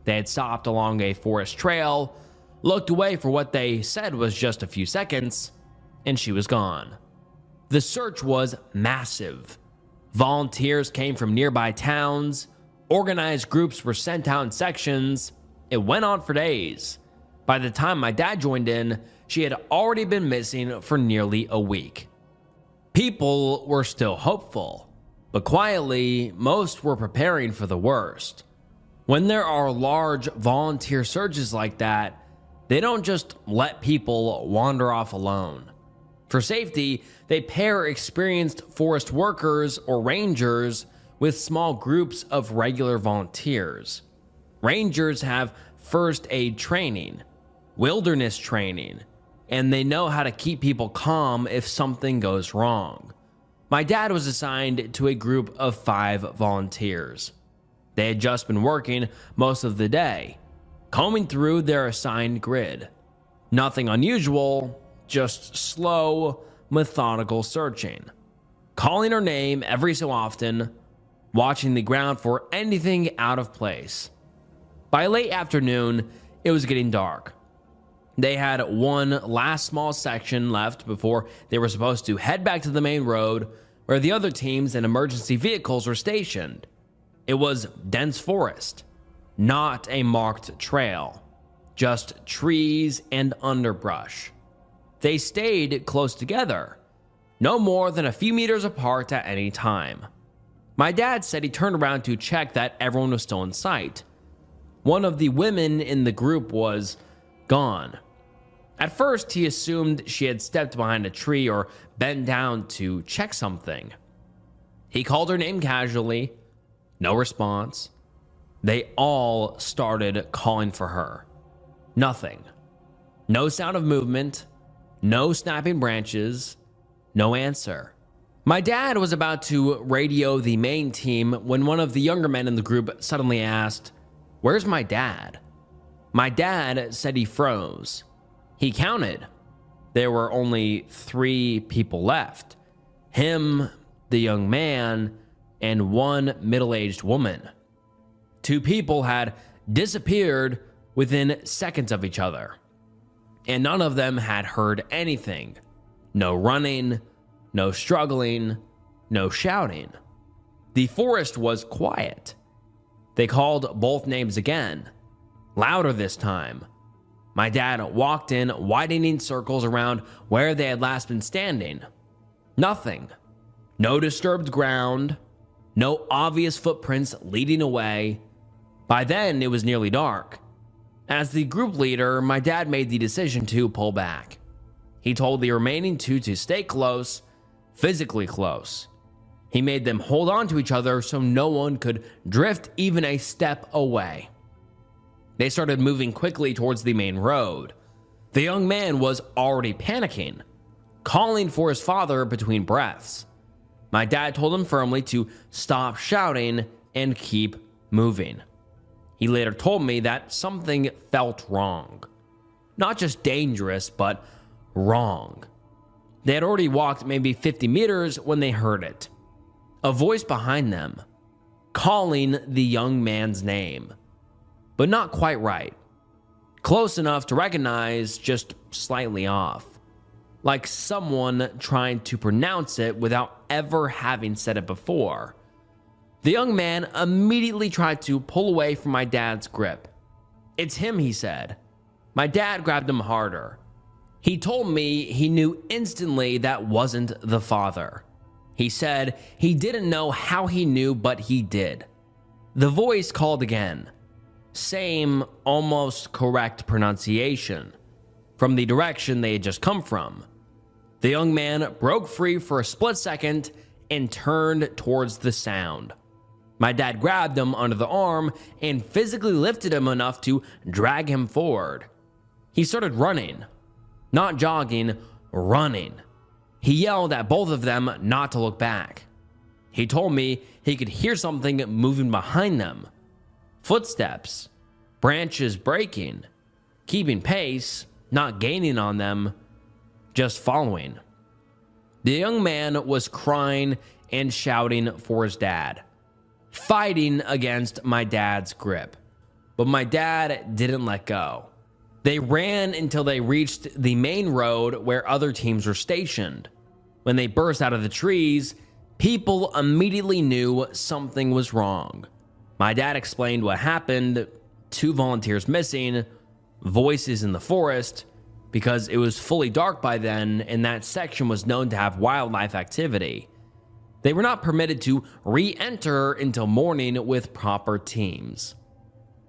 They had stopped along a forest trail, looked away for what they said was just a few seconds, and she was gone. The search was massive. Volunteers came from nearby towns. Organized groups were sent out in sections. It went on for days. By the time my dad joined in, she had already been missing for nearly a week. People were still hopeful, but quietly, most were preparing for the worst. When there are large volunteer surges like that, they don't just let people wander off alone. For safety, they pair experienced forest workers or rangers with small groups of regular volunteers. Rangers have first aid training, wilderness training, and they know how to keep people calm if something goes wrong. My dad was assigned to a group of 5 volunteers. They had just been working most of the day, combing through their assigned grid. Nothing unusual, just slow, methodical searching. Calling her name every so often, watching the ground for anything out of place. By late afternoon, it was getting dark. They had one last small section left before they were supposed to head back to the main road where the other teams and emergency vehicles were stationed. It was dense forest, not a marked trail, just trees and underbrush. They stayed close together, no more than a few meters apart at any time. My dad said he turned around to check that everyone was still in sight. One of the women in the group was gone. At first, he assumed she had stepped behind a tree or bent down to check something. He called her name casually. No response. They all started calling for her. Nothing. No sound of movement. No snapping branches. No answer. My dad was about to radio the main team when one of the younger men in the group suddenly asked, "Where's my dad?" My dad said he froze. He counted. There were only 3 people left. Him, the young man, and one middle-aged woman. 2 people had disappeared within seconds of each other, and none of them had heard anything. No running, no struggling, no shouting. The forest was quiet. They called both names again, louder this time. My dad walked in, widening circles around where they had last been standing. Nothing. No disturbed ground. No obvious footprints leading away. By then, it was nearly dark. As the group leader, my dad made the decision to pull back. He told the remaining 2 to stay close, physically close. He made them hold on to each other so no one could drift even a step away. They started moving quickly towards the main road. The young man was already panicking, calling for his father between breaths. My dad told him firmly to stop shouting and keep moving. He later told me that something felt wrong. Not just dangerous, but wrong. They had already walked maybe 50 meters when they heard it. A voice behind them, calling the young man's name. But not quite right. Close enough to recognize, just slightly off. Like someone trying to pronounce it without ever having said it before. The young man immediately tried to pull away from my dad's grip. "It's him," he said. My dad grabbed him harder. He told me he knew instantly that wasn't the father. He said he didn't know how he knew, but he did. The voice called again. Same, almost correct pronunciation, from the direction they had just come from. The young man broke free for a split second and turned towards the sound. My dad grabbed him under the arm and physically lifted him enough to drag him forward. He started running. Not jogging, running. He yelled at both of them not to look back. He told me he could hear something moving behind them. Footsteps, branches breaking, keeping pace, not gaining on them, just following. The young man was crying and shouting for his dad, fighting against my dad's grip. But my dad didn't let go. They ran until they reached the main road where other teams were stationed. When they burst out of the trees, people immediately knew something was wrong. My dad explained what happened: 2 volunteers missing, voices in the forest, because it was fully dark by then and that section was known to have wildlife activity. They were not permitted to re-enter until morning with proper teams.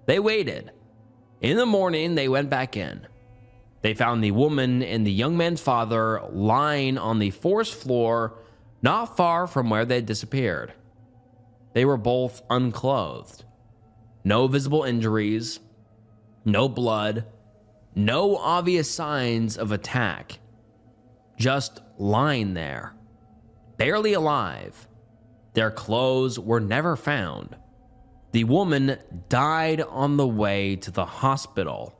They waited. In the morning, they went back in. They found the woman and the young man's father lying on the forest floor not far from where they had disappeared. They were both unclothed. No visible injuries, no blood, no obvious signs of attack. Just lying there, barely alive. Their clothes were never found. The woman died on the way to the hospital.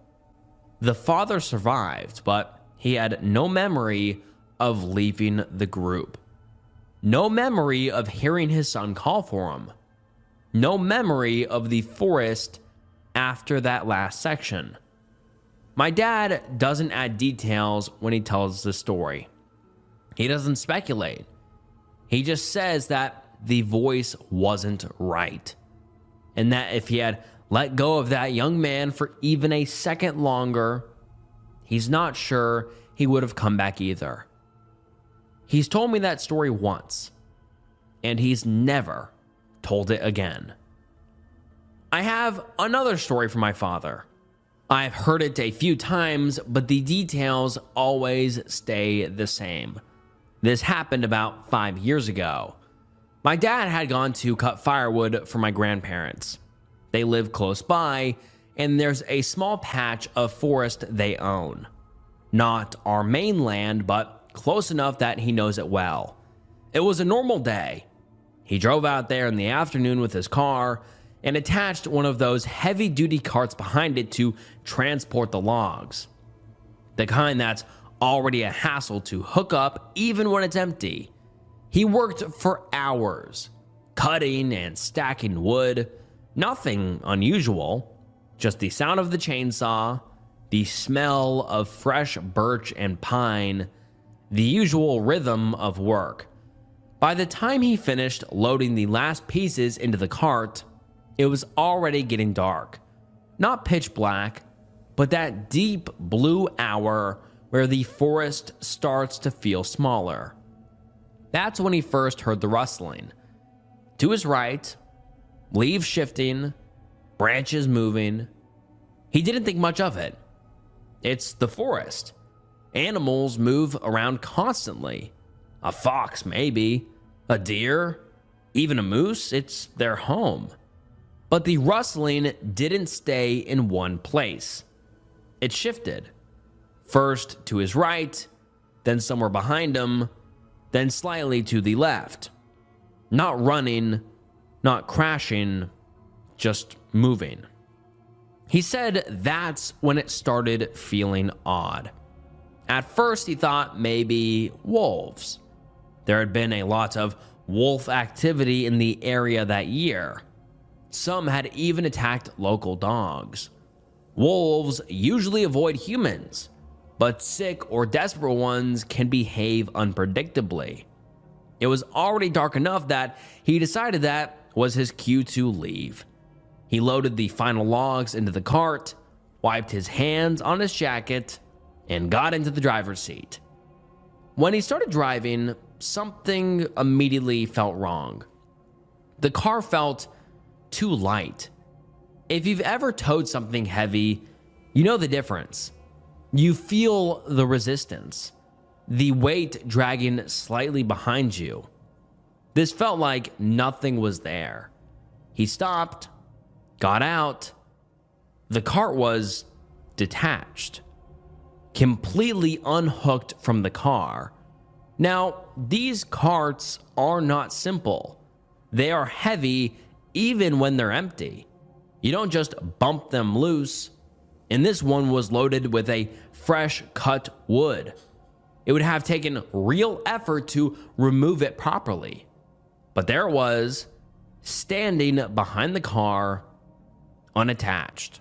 The father survived, but he had no memory of leaving the group. No memory of hearing his son call for him. No memory of the forest after that last section. My dad doesn't add details when he tells the story. He doesn't speculate. He just says that the voice wasn't right, and that if he had let go of that young man for even a second longer, he's not sure he would have come back either. He's told me that story once, and he's never told it again. I have another story from my father. I've heard it a few times, but the details always stay the same. This happened about 5 years ago. My dad had gone to cut firewood for my grandparents. They live close by, and there's a small patch of forest they own. Not our main land, but close enough that he knows it well. It was a normal day. He drove out there in the afternoon with his car and attached one of those heavy-duty carts behind it to transport the logs. The kind that's already a hassle to hook up even when it's empty. He worked for hours, cutting and stacking wood. Nothing unusual, just the sound of the chainsaw, the smell of fresh birch and pine, the usual rhythm of work. By the time he finished loading the last pieces into the cart, it was already getting dark. Not pitch black, but that deep blue hour where the forest starts to feel smaller. That's when he first heard the rustling. To his right, leaves shifting, branches moving. He didn't think much of it. It's the forest. Animals move around constantly. A fox, maybe. A deer. Even a moose. It's their home. But the rustling didn't stay in one place. It shifted. First to his right, then somewhere behind him, then slightly to the left. Not running, not crashing, just moving. He said that's when it started feeling odd. At first, he thought maybe wolves. There had been a lot of wolf activity in the area that year. Some had even attacked local dogs. Wolves usually avoid humans, but sick or desperate ones can behave unpredictably. It was already dark enough that he decided that was his cue to leave. He loaded the final logs into the cart, wiped his hands on his jacket, and got into the driver's seat. When he started driving, something immediately felt wrong. The car felt too light. If you've ever towed something heavy, you know the difference. You feel the resistance, the weight dragging slightly behind you. This felt like nothing was there. He stopped, got out. The cart was detached, completely unhooked from the car. Now, these carts are not simple. They are heavy even when they're empty. You don't just bump them loose. And this one was loaded with a fresh cut wood. It would have taken real effort to remove it properly. But there it was, standing behind the car, unattached.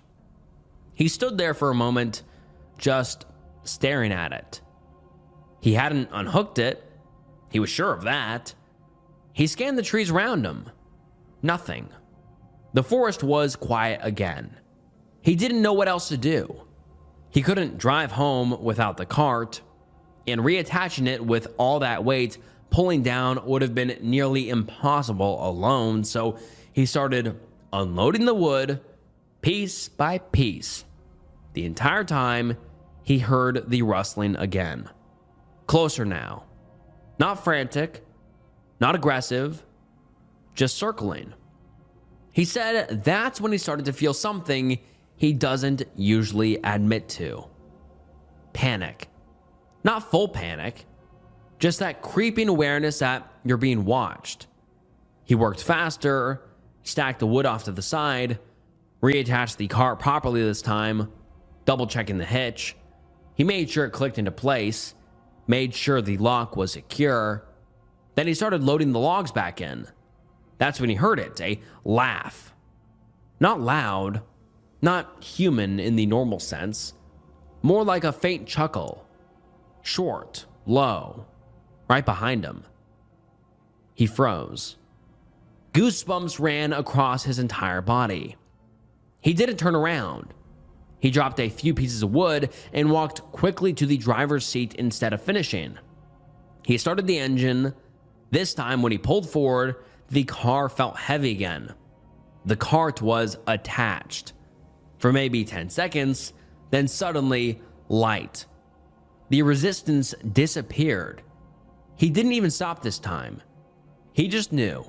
He stood there for a moment, just staring at it. He hadn't unhooked it. He was sure of that. He scanned the trees around him. Nothing. The forest was quiet again. He didn't know what else to do. He couldn't drive home without the cart, and reattaching it with all that weight pulling down would have been nearly impossible alone, so he started unloading the wood piece by piece. The entire time, he heard the rustling again. Closer now. Not frantic, not aggressive, just circling. He said that's when he started to feel something he doesn't usually admit to. Panic. Not full panic, just that creeping awareness that you're being watched. He worked faster, stacked the wood off to the side, reattached the cart properly this time, double checking the hitch. He made sure it clicked into place, made sure the lock was secure. Then he started loading the logs back in. That's when he heard it, a laugh. Not loud, not human in the normal sense, more like a faint chuckle. Short, low, right behind him. He froze. Goosebumps ran across his entire body. He didn't turn around. He dropped a few pieces of wood and walked quickly to the driver's seat instead of finishing. He started the engine. This time, when he pulled forward, the car felt heavy again. The cart was attached. For maybe 10 seconds, then suddenly light. The resistance disappeared. He didn't even stop this time. He just knew.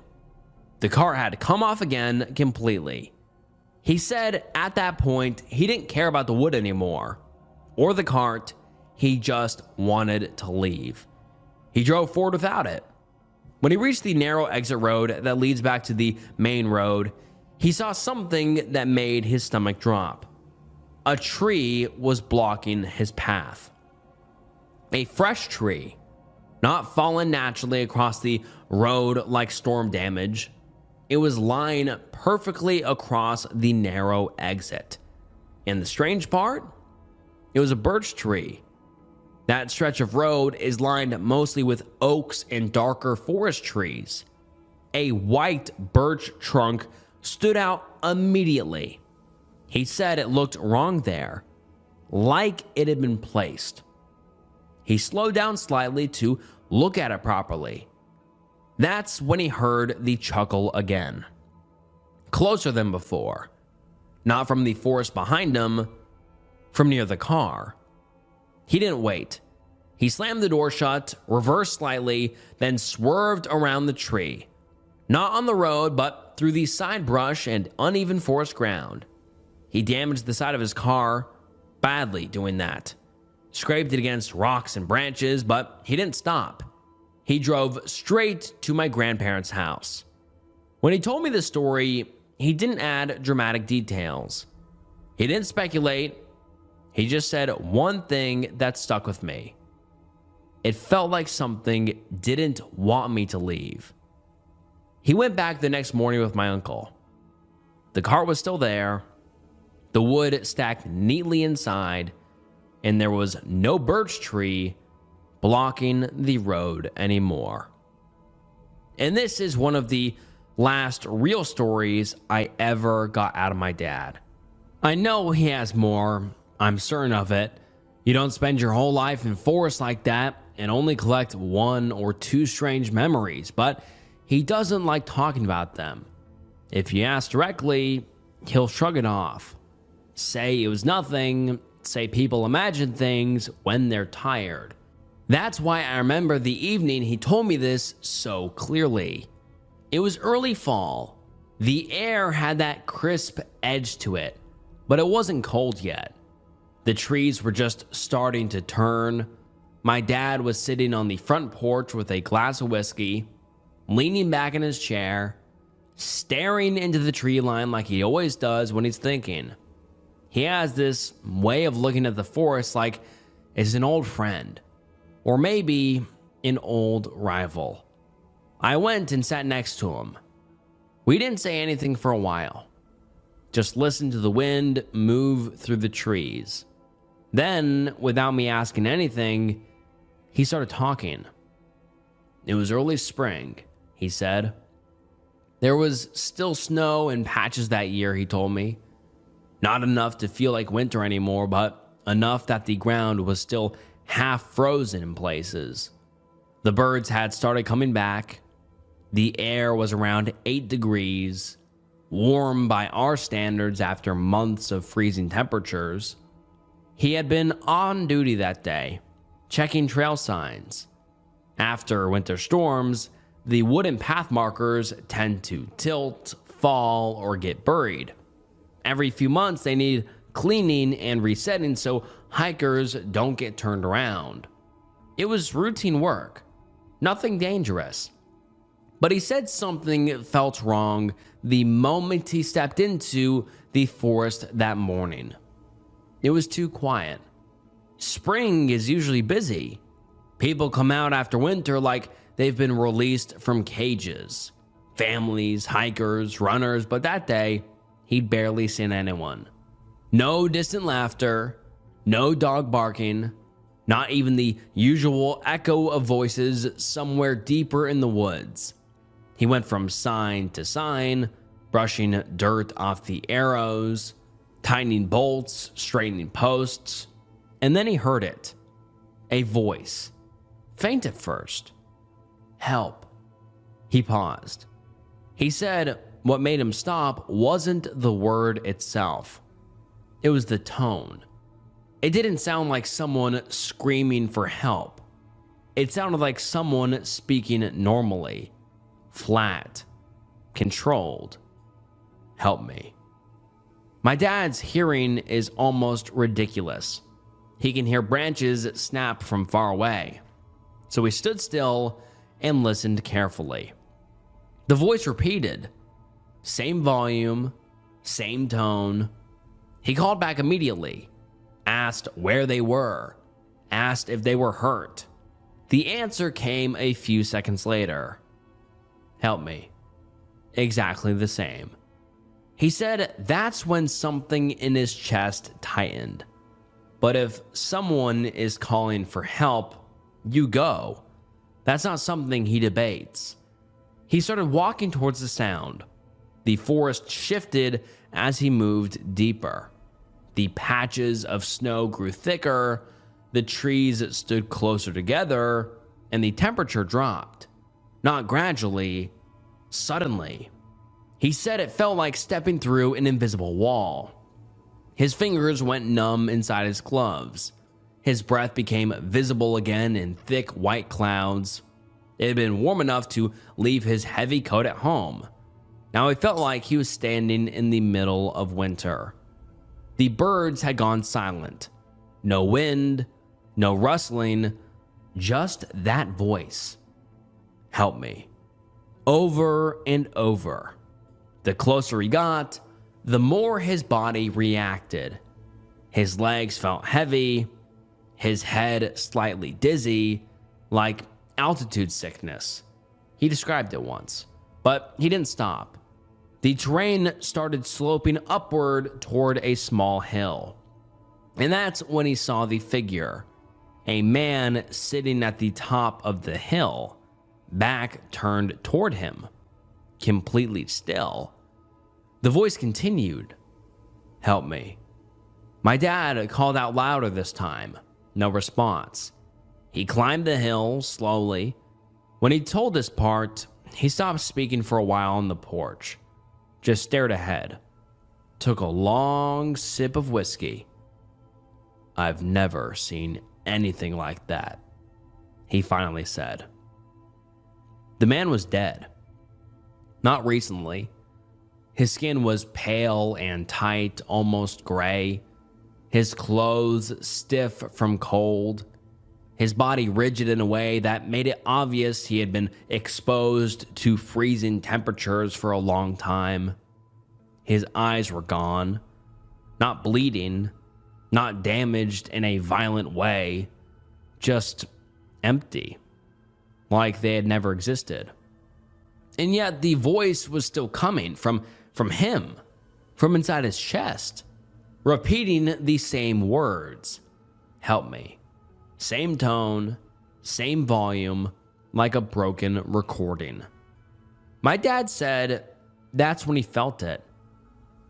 The car had come off again completely. He said at that point, he didn't care about the wood anymore, or the cart. He just wanted to leave. He drove forward without it. When he reached the narrow exit road that leads back to the main road, he saw something that made his stomach drop. A tree was blocking his path. A fresh tree, not fallen naturally across the road like storm damage. It was lying perfectly across the narrow exit. And the strange part? It was a birch tree. That stretch of road is lined mostly with oaks and darker forest trees. A white birch trunk stood out immediately. He said it looked wrong there, like it had been placed. He slowed down slightly to look at it properly. That's when he heard the chuckle again. Closer than before. Not from the forest behind him, from near the car. He didn't wait. He slammed the door shut, reversed slightly, then swerved around the tree. Not on the road, but through the side brush and uneven forest ground. He damaged the side of his car, badly doing that. Scraped it against rocks and branches, but he didn't stop. He drove straight to my grandparents' house. When he told me this story, he didn't add dramatic details. He didn't speculate. He just said one thing that stuck with me. It felt like something didn't want me to leave. He went back the next morning with my uncle. The cart was still there, the wood stacked neatly inside, and there was no birch tree blocking the road anymore. And this is one of the last real stories I ever got out of my dad. I know he has more, I'm certain of it. You don't spend your whole life in forests like that and only collect one or two strange memories, but he doesn't like talking about them. If you ask directly, he'll shrug it off. Say it was nothing, say people imagine things when they're tired. That's why I remember the evening he told me this so clearly. It was early fall. The air had that crisp edge to it, but it wasn't cold yet. The trees were just starting to turn. My dad was sitting on the front porch with a glass of whiskey, leaning back in his chair, staring into the tree line like he always does when he's thinking. He has this way of looking at the forest like it's an old friend, or maybe an old rival. I went and sat next to him. We didn't say anything for a while. Just listened to the wind move through the trees. Then, without me asking anything, he started talking. It was early spring, he said. There was still snow in patches that year, he told me. Not enough to feel like winter anymore, but enough that the ground was still half frozen in places. The birds had started coming back. The air was around 8 degrees, warm by our standards after months of freezing temperatures. He had been on duty that day, checking trail signs. After winter storms, the wooden path markers tend to tilt, fall, or get buried. Every few months, they need cleaning and resetting so hikers don't get turned around. It was routine work, nothing dangerous. But he said something felt wrong the moment he stepped into the forest that morning. It was too quiet. Spring is usually busy. People come out after winter like they've been released from cages. Families, hikers, runners, but that day, he'd barely seen anyone. No distant laughter, no dog barking, not even the usual echo of voices somewhere deeper in the woods. He went from sign to sign, brushing dirt off the arrows, tightening bolts, straightening posts, and then he heard it. A voice. Faint at first. Help. He paused. He said what made him stop wasn't the word itself. It was the tone. It didn't sound like someone screaming for help. It sounded like someone speaking normally, flat, controlled. Help me. My dad's hearing is almost ridiculous. He can hear branches snap from far away. So he stood still and listened carefully. The voice repeated. Same volume, same tone. He called back immediately, asked where they were, asked if they were hurt. The answer came a few seconds later. Help me. Exactly the same. He said that's when something in his chest tightened. But if someone is calling for help, you go. That's not something he debates. He started walking towards the sound. The forest shifted as he moved deeper. The patches of snow grew thicker, the trees stood closer together, and the temperature dropped. Not gradually, suddenly. He said it felt like stepping through an invisible wall. His fingers went numb inside his gloves. His breath became visible again in thick white clouds. It had been warm enough to leave his heavy coat at home. Now he felt like he was standing in the middle of winter. The birds had gone silent. No wind, no rustling, just that voice. Help me. Over and over. The closer he got, the more his body reacted. His legs felt heavy, his head slightly dizzy, like altitude sickness. He described it once, but he didn't stop. The terrain started sloping upward toward a small hill. And that's when he saw the figure, a man sitting at the top of the hill, back turned toward him, completely still. The voice continued, help me. My dad called out louder this time, no response. He climbed the hill slowly. When he told this part, he stopped speaking for a while on the porch, just stared ahead, took a long sip of whiskey. I've never seen anything like that, he finally said. The man was dead. Not recently. His skin was pale and tight, almost gray. His clothes stiff from cold. His body rigid in a way that made it obvious he had been exposed to freezing temperatures for a long time. His eyes were gone, not bleeding, not damaged in a violent way, just empty, like they had never existed. And yet the voice was still coming from him, from inside his chest, repeating the same words. Help me. Same tone, same volume, like a broken recording. My dad said that's when he felt it.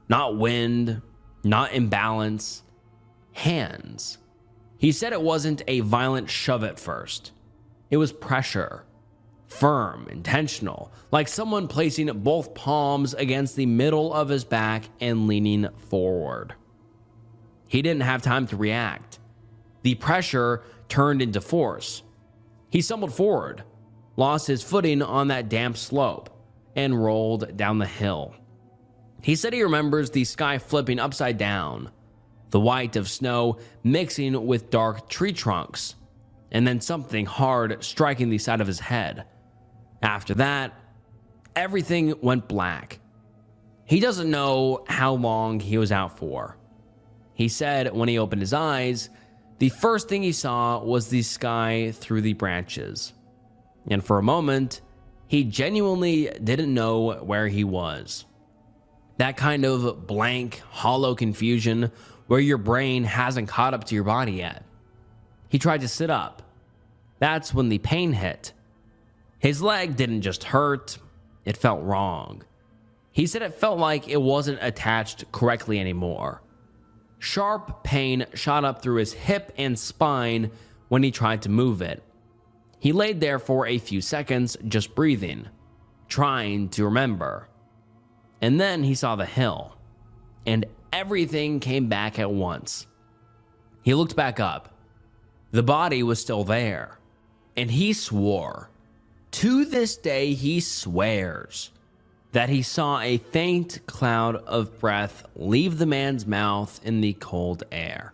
Not wind, not imbalance, hands. He said it wasn't a violent shove at first. It was pressure. Firm, intentional, like someone placing both palms against the middle of his back and leaning forward. He didn't have time to react. The pressure turned into force. He stumbled forward, lost his footing on that damp slope, and rolled down the hill. He said he remembers the sky flipping upside down, the white of snow mixing with dark tree trunks, and then something hard striking the side of his head. After that, everything went black. He doesn't know how long he was out for. He said when he opened his eyes, the first thing he saw was the sky through the branches. And for a moment, he genuinely didn't know where he was. That kind of blank, hollow confusion where your brain hasn't caught up to your body yet. He tried to sit up. That's when the pain hit. His leg didn't just hurt, it felt wrong. He said it felt like it wasn't attached correctly anymore. Sharp pain shot up through his hip and spine when he tried to move it. He laid there for a few seconds, just breathing, trying to remember. And then he saw the hill, and everything came back at once. He looked back up. The body was still there, and he swore. To this day, he swears that he saw a faint cloud of breath leave the man's mouth in the cold air.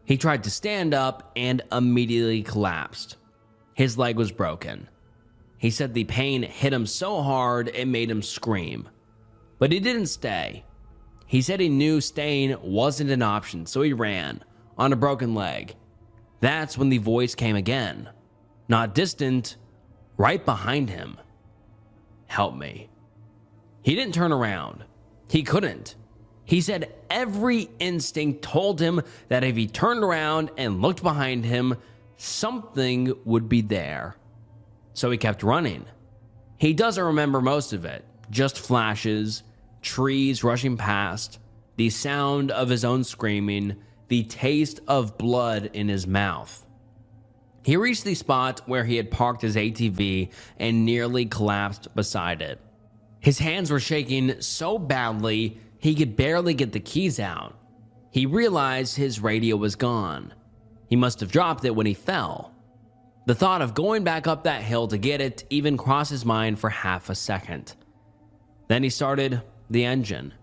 He tried to stand up and immediately collapsed. His leg was broken. He said the pain hit him so hard it made him scream. But he didn't stay. He said he knew staying wasn't an option, so he ran on a broken leg. That's when the voice came again. Not distant, right behind him. Help me. He didn't turn around. He couldn't. He said every instinct told him that if he turned around and looked behind him, something would be there. So he kept running. He doesn't remember most of it, just flashes, trees rushing past, the sound of his own screaming, the taste of blood in his mouth. He reached the spot where he had parked his ATV and nearly collapsed beside it. His hands were shaking so badly he could barely get the keys out. He realized his radio was gone. He must have dropped it when he fell. The thought of going back up that hill to get it even crossed his mind for half a second. Then he started the engine.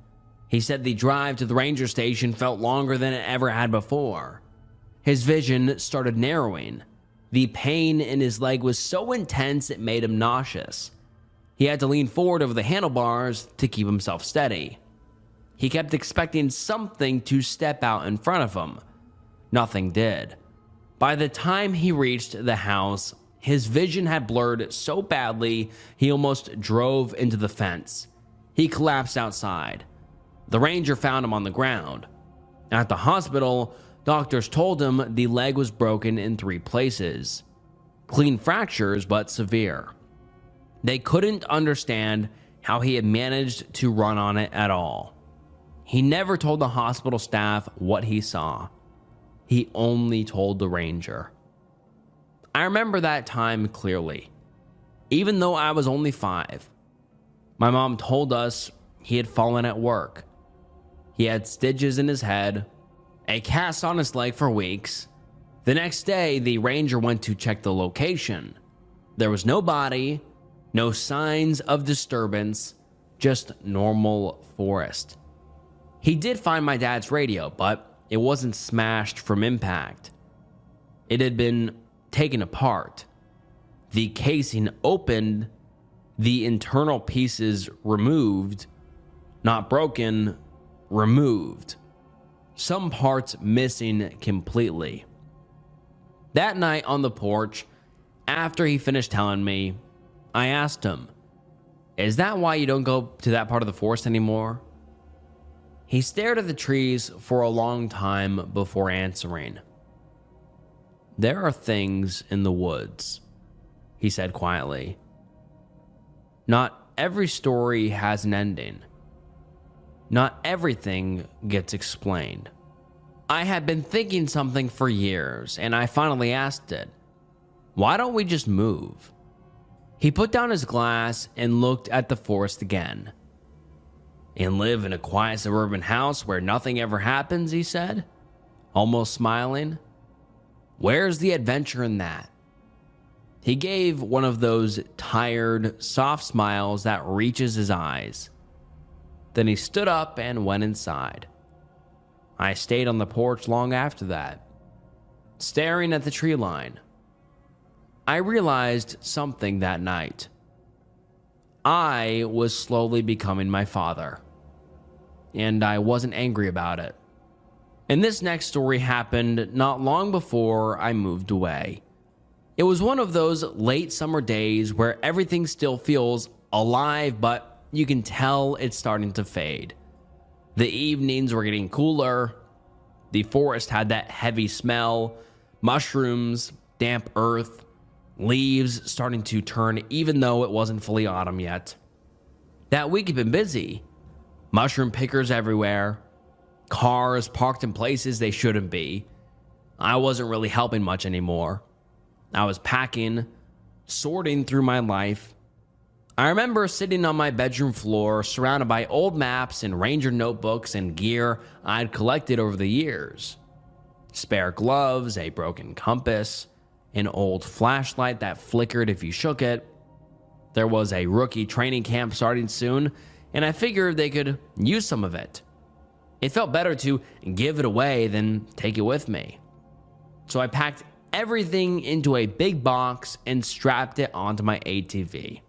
He said the drive to the ranger station felt longer than it ever had before. His vision started narrowing. The pain in his leg was so intense it made him nauseous. He had to lean forward over the handlebars to keep himself steady. He kept expecting something to step out in front of him. Nothing did. By the time he reached the house, his vision had blurred so badly he almost drove into the fence. He collapsed outside. The ranger found him on the ground. At the hospital, doctors told him the leg was broken in 3 places. Clean fractures, but severe. They couldn't understand how he had managed to run on it at all. He never told the hospital staff what he saw. He only told the ranger. I remember that time clearly, even though I was only 5. My mom told us he had fallen at work. He had stitches in his head, a cast on his leg for weeks. The next day, the ranger went to check the location. There was no body, no signs of disturbance, just normal forest. He did find my dad's radio, but it wasn't smashed from impact. It had been taken apart. The casing opened, the internal pieces removed, not broken, removed. Some parts missing completely. That night on the porch, after he finished telling me, I asked him, "Is that why you don't go to that part of the forest anymore?" He stared at the trees for a long time before answering. "There are things in the woods," he said quietly. "Not every story has an ending. Not everything gets explained." I had been thinking something for years, and I finally asked it. Why don't we just move? He put down his glass and looked at the forest again. And live in a quiet suburban house where nothing ever happens, he said, almost smiling. Where's the adventure in that? He gave one of those tired, soft smiles that reaches his eyes. Then he stood up and went inside. I stayed on the porch long after that, staring at the tree line. I realized something that night. I was slowly becoming my father, and I wasn't angry about it. And this next story happened not long before I moved away. It was one of those late summer days where everything still feels alive, but you can tell it's starting to fade. The evenings were getting cooler. The forest had that heavy smell, mushrooms, damp earth, leaves starting to turn even though it wasn't fully autumn yet. That week had been busy. Mushroom pickers everywhere. Cars parked in places they shouldn't be. I wasn't really helping much anymore. I was packing, sorting through my life. I remember sitting on my bedroom floor surrounded by old maps and ranger notebooks and gear I'd collected over the years. Spare gloves, a broken compass, an old flashlight that flickered if you shook it. There was a rookie training camp starting soon, and I figured they could use some of it. It felt better to give it away than take it with me. So I packed everything into a big box and strapped it onto my ATV.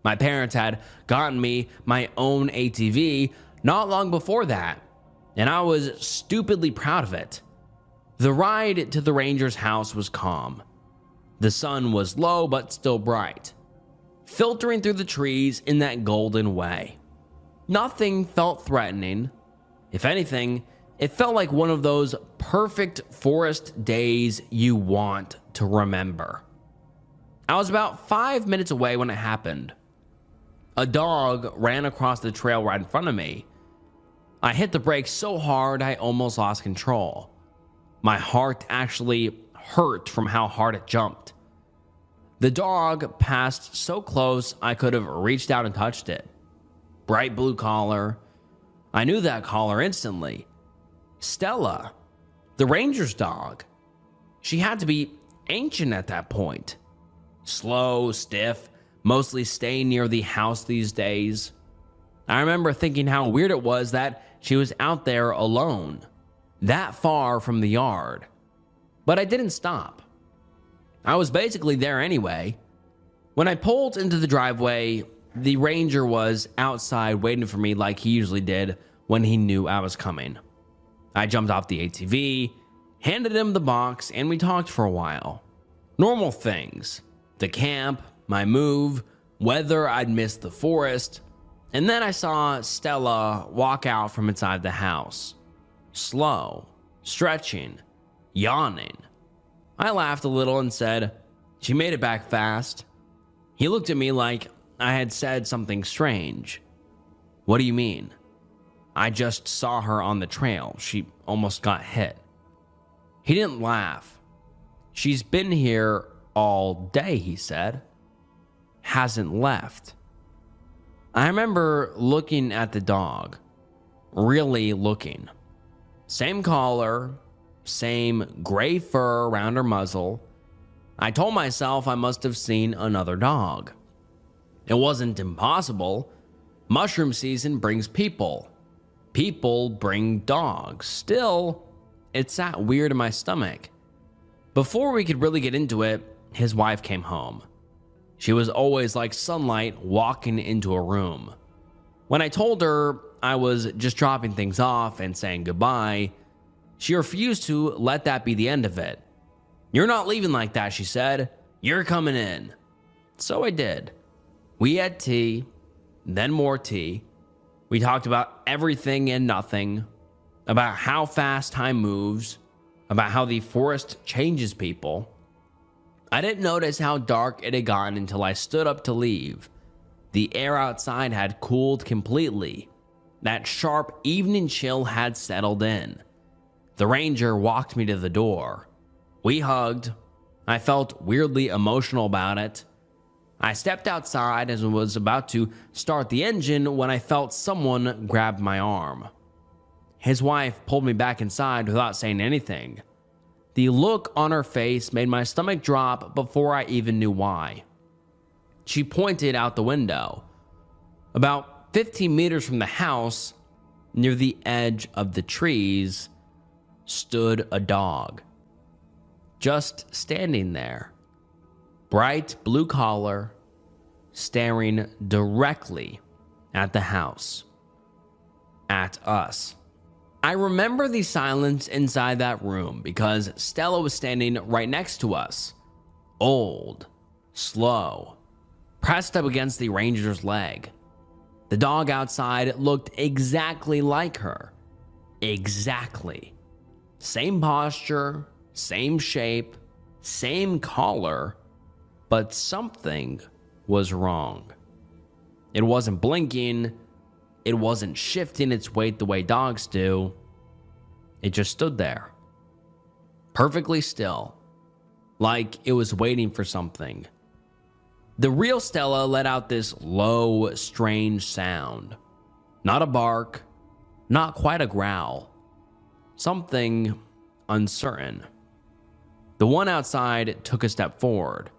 My parents had gotten me my own ATV not long before that, and I was stupidly proud of it. The ride to the ranger's house was calm. The sun was low but still bright, filtering through the trees in that golden way. Nothing felt threatening. If anything, it felt like one of those perfect forest days you want to remember. I was about 5 minutes away when it happened. A dog ran across the trail right in front of me. I hit the brakes so hard I almost lost control. My heart actually hurt from how hard it jumped. The dog passed so close I could have reached out and touched it. Bright blue collar. I knew that collar instantly. Stella, the ranger's dog. She had to be ancient at that point. Slow, stiff, mostly staying near the house these days. I remember thinking how weird it was that she was out there alone, that far from the yard. But I didn't stop. I was basically there anyway. When I pulled into the driveway, the ranger was outside waiting for me like he usually did when he knew I was coming. I jumped off the ATV, handed him the box, and we talked for a while. Normal things. The camp, my move, whether I'd missed the forest, and then I saw Stella walk out from inside the house. Slow, stretching, yawning. I laughed a little and said, "She made it back fast." He looked at me like I had said something strange. "What do you mean?" "I just saw her on the trail. She almost got hit." He didn't laugh. "She's been here all day," he said. "Hasn't left." I remember looking at the dog. Really looking. Same collar, same gray fur around her muzzle. I told myself I must have seen another dog. It wasn't impossible. Mushroom season brings people. People bring dogs. Still, it sat weird in my stomach. Before we could really get into it, his wife came home. She was always like sunlight walking into a room. When I told her I was just dropping things off and saying goodbye, she refused to let that be the end of it. "You're not leaving like that," she said. "You're coming in." So I did. We had tea, then more tea. We talked about everything and nothing, about how fast time moves, about how the forest changes people. I didn't notice how dark it had gotten until I stood up to leave. The air outside had cooled completely. That sharp evening chill had settled in. The ranger walked me to the door. We hugged. I felt weirdly emotional about it. I stepped outside and was about to start the engine when I felt someone grab my arm. His wife pulled me back inside without saying anything. The look on her face made my stomach drop before I even knew why. She pointed out the window. About 15 meters from the house, near the edge of the trees, stood a dog. Just standing there. Bright blue collar, staring directly at the house. At us. I remember the silence inside that room because Stella was standing right next to us. Old, slow, pressed up against the ranger's leg. The dog outside looked exactly like her. Exactly. Same posture, same shape, same collar, but something was wrong. It wasn't blinking. It wasn't shifting its weight the way dogs do. It just stood there, perfectly still, like it was waiting for something. The real Stella let out this low, strange sound. Not a bark, not quite a growl. Something uncertain. The one outside took a step forward.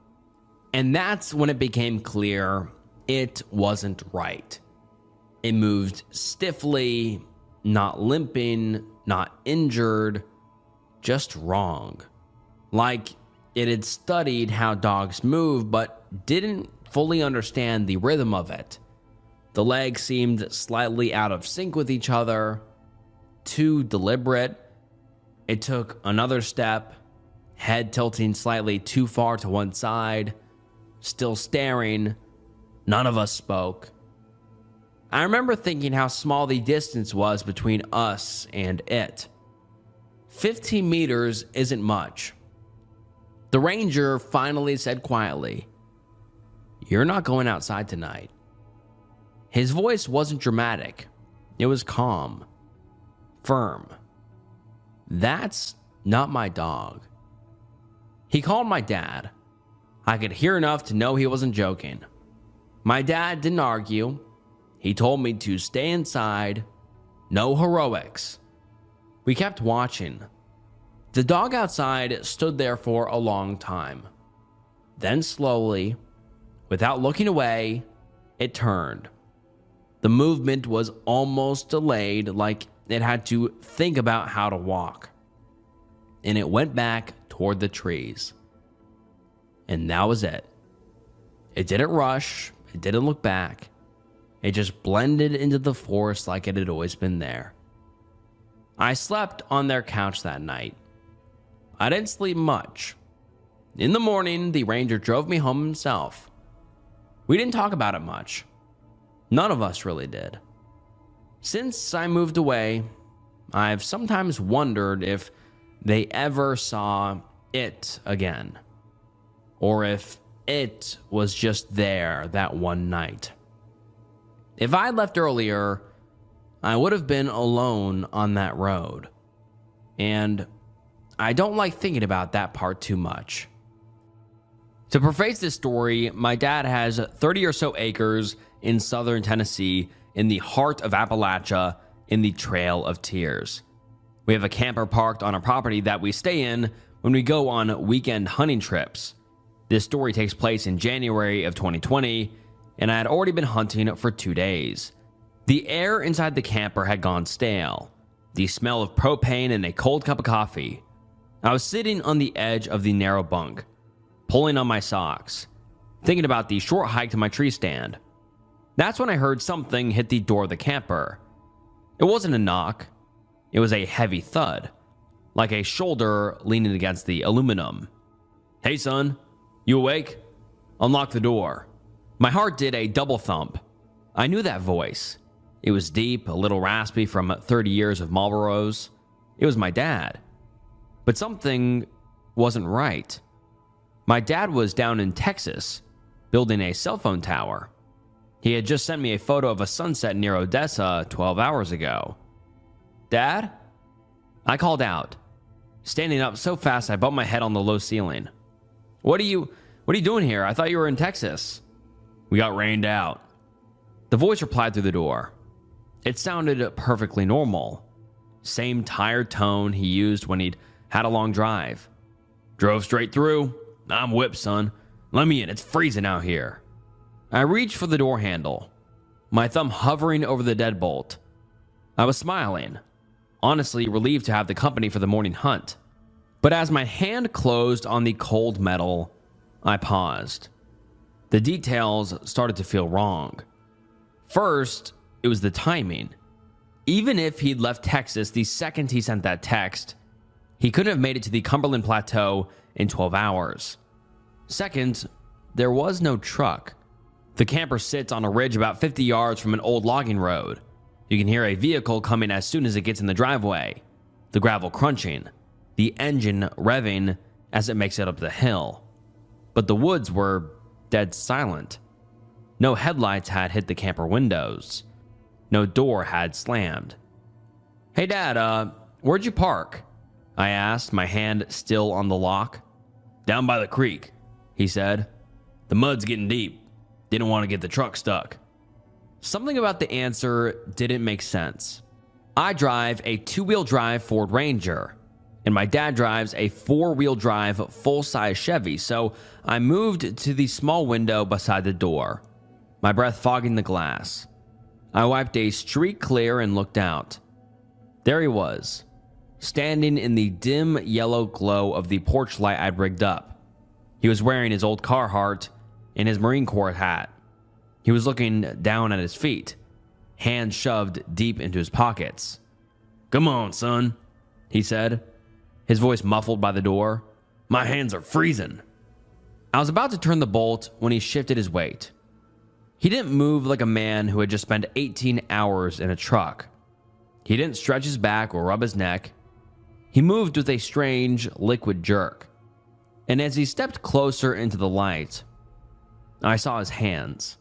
And that's when it became clear it wasn't right. It moved stiffly, not limping, not injured, just wrong. Like it had studied how dogs move, but didn't fully understand the rhythm of it. The legs seemed slightly out of sync with each other, too deliberate. It took another step, head tilting slightly too far to one side, still staring. None of us spoke. I remember thinking how small the distance was between us and it. 15 meters isn't much. The ranger finally said quietly, "You're not going outside tonight." His voice wasn't dramatic. It was calm, firm. That's not my dog. He called my dad. I could hear enough to know he wasn't joking. My dad didn't argue. He told me to stay inside, no heroics. We kept watching. The dog outside stood there for a long time. Then slowly, without looking away, it turned. The movement was almost delayed, like it had to think about how to walk. And it went back toward the trees. And that was it. It didn't rush. It didn't look back. It just blended into the forest like it had always been there. I slept on their couch that night. I didn't sleep much. In the morning, the ranger drove me home himself. We didn't talk about it much. None of us really did. Since I moved away, I've sometimes wondered if they ever saw it again, or if it was just there that one night. If I had left earlier, I would have been alone on that road. And I don't like thinking about that part too much. To preface this story, my dad has 30 or so acres in southern Tennessee, in the heart of Appalachia, in the Trail of Tears. We have a camper parked on a property that we stay in when we go on weekend hunting trips. This story takes place in January of 2020, and I had already been hunting for 2 days. The air inside the camper had gone stale, the smell of propane and a cold cup of coffee. I was sitting on the edge of the narrow bunk, pulling on my socks, thinking about the short hike to my tree stand. That's when I heard something hit the door of the camper. It wasn't a knock. It was a heavy thud, like a shoulder leaning against the aluminum. "Hey son, you awake? Unlock the door." My heart did a double thump. I knew that voice. It was deep, a little raspy from 30 years of Marlboros. It was my dad. But something wasn't right. My dad was down in Texas, building a cell phone tower. He had just sent me a photo of a sunset near Odessa 12 hours ago. "Dad?" I called out, standing up so fast I bumped my head on the low ceiling. What are you doing here? I thought you were in Texas. We got rained out. The voice replied through the door. It sounded perfectly normal. Same tired tone he used when he'd had a long drive. Drove straight through. I'm whipped, son. Let me in. It's freezing out here. I reached for the door handle, my thumb hovering over the deadbolt. I was smiling, honestly relieved to have the company for the morning hunt. But as my hand closed on the cold metal, I paused. The details started to feel wrong. First, it was the timing. Even if he'd left Texas the second he sent that text, he couldn't have made it to the Cumberland Plateau in 12 hours. Second, there was no truck. The camper sits on a ridge about 50 yards from an old logging road. You can hear a vehicle coming as soon as it gets in the driveway, the gravel crunching, the engine revving as it makes it up the hill. But the woods were dead silent. No headlights had hit the camper windows. No door had slammed. Hey Dad, where'd you park? I asked, my hand still on the lock. Down by the creek, he said. The mud's getting deep. Didn't want to get the truck stuck. Something about the answer didn't make sense. I drive a two-wheel drive Ford Ranger, and my dad drives a four-wheel drive full-size Chevy, so I moved to the small window beside the door, my breath fogging the glass. I wiped a streak clear and looked out. There he was, standing in the dim yellow glow of the porch light I'd rigged up. He was wearing his old Carhartt and his Marine Corps hat. He was looking down at his feet, hands shoved deep into his pockets. Come on, son, he said, his voice muffled by the door. My hands are freezing. I was about to turn the bolt when he shifted his weight. He didn't move like a man who had just spent 18 hours in a truck. He didn't stretch his back or rub his neck. He moved with a strange liquid jerk. And as he stepped closer into the light, I saw his hands.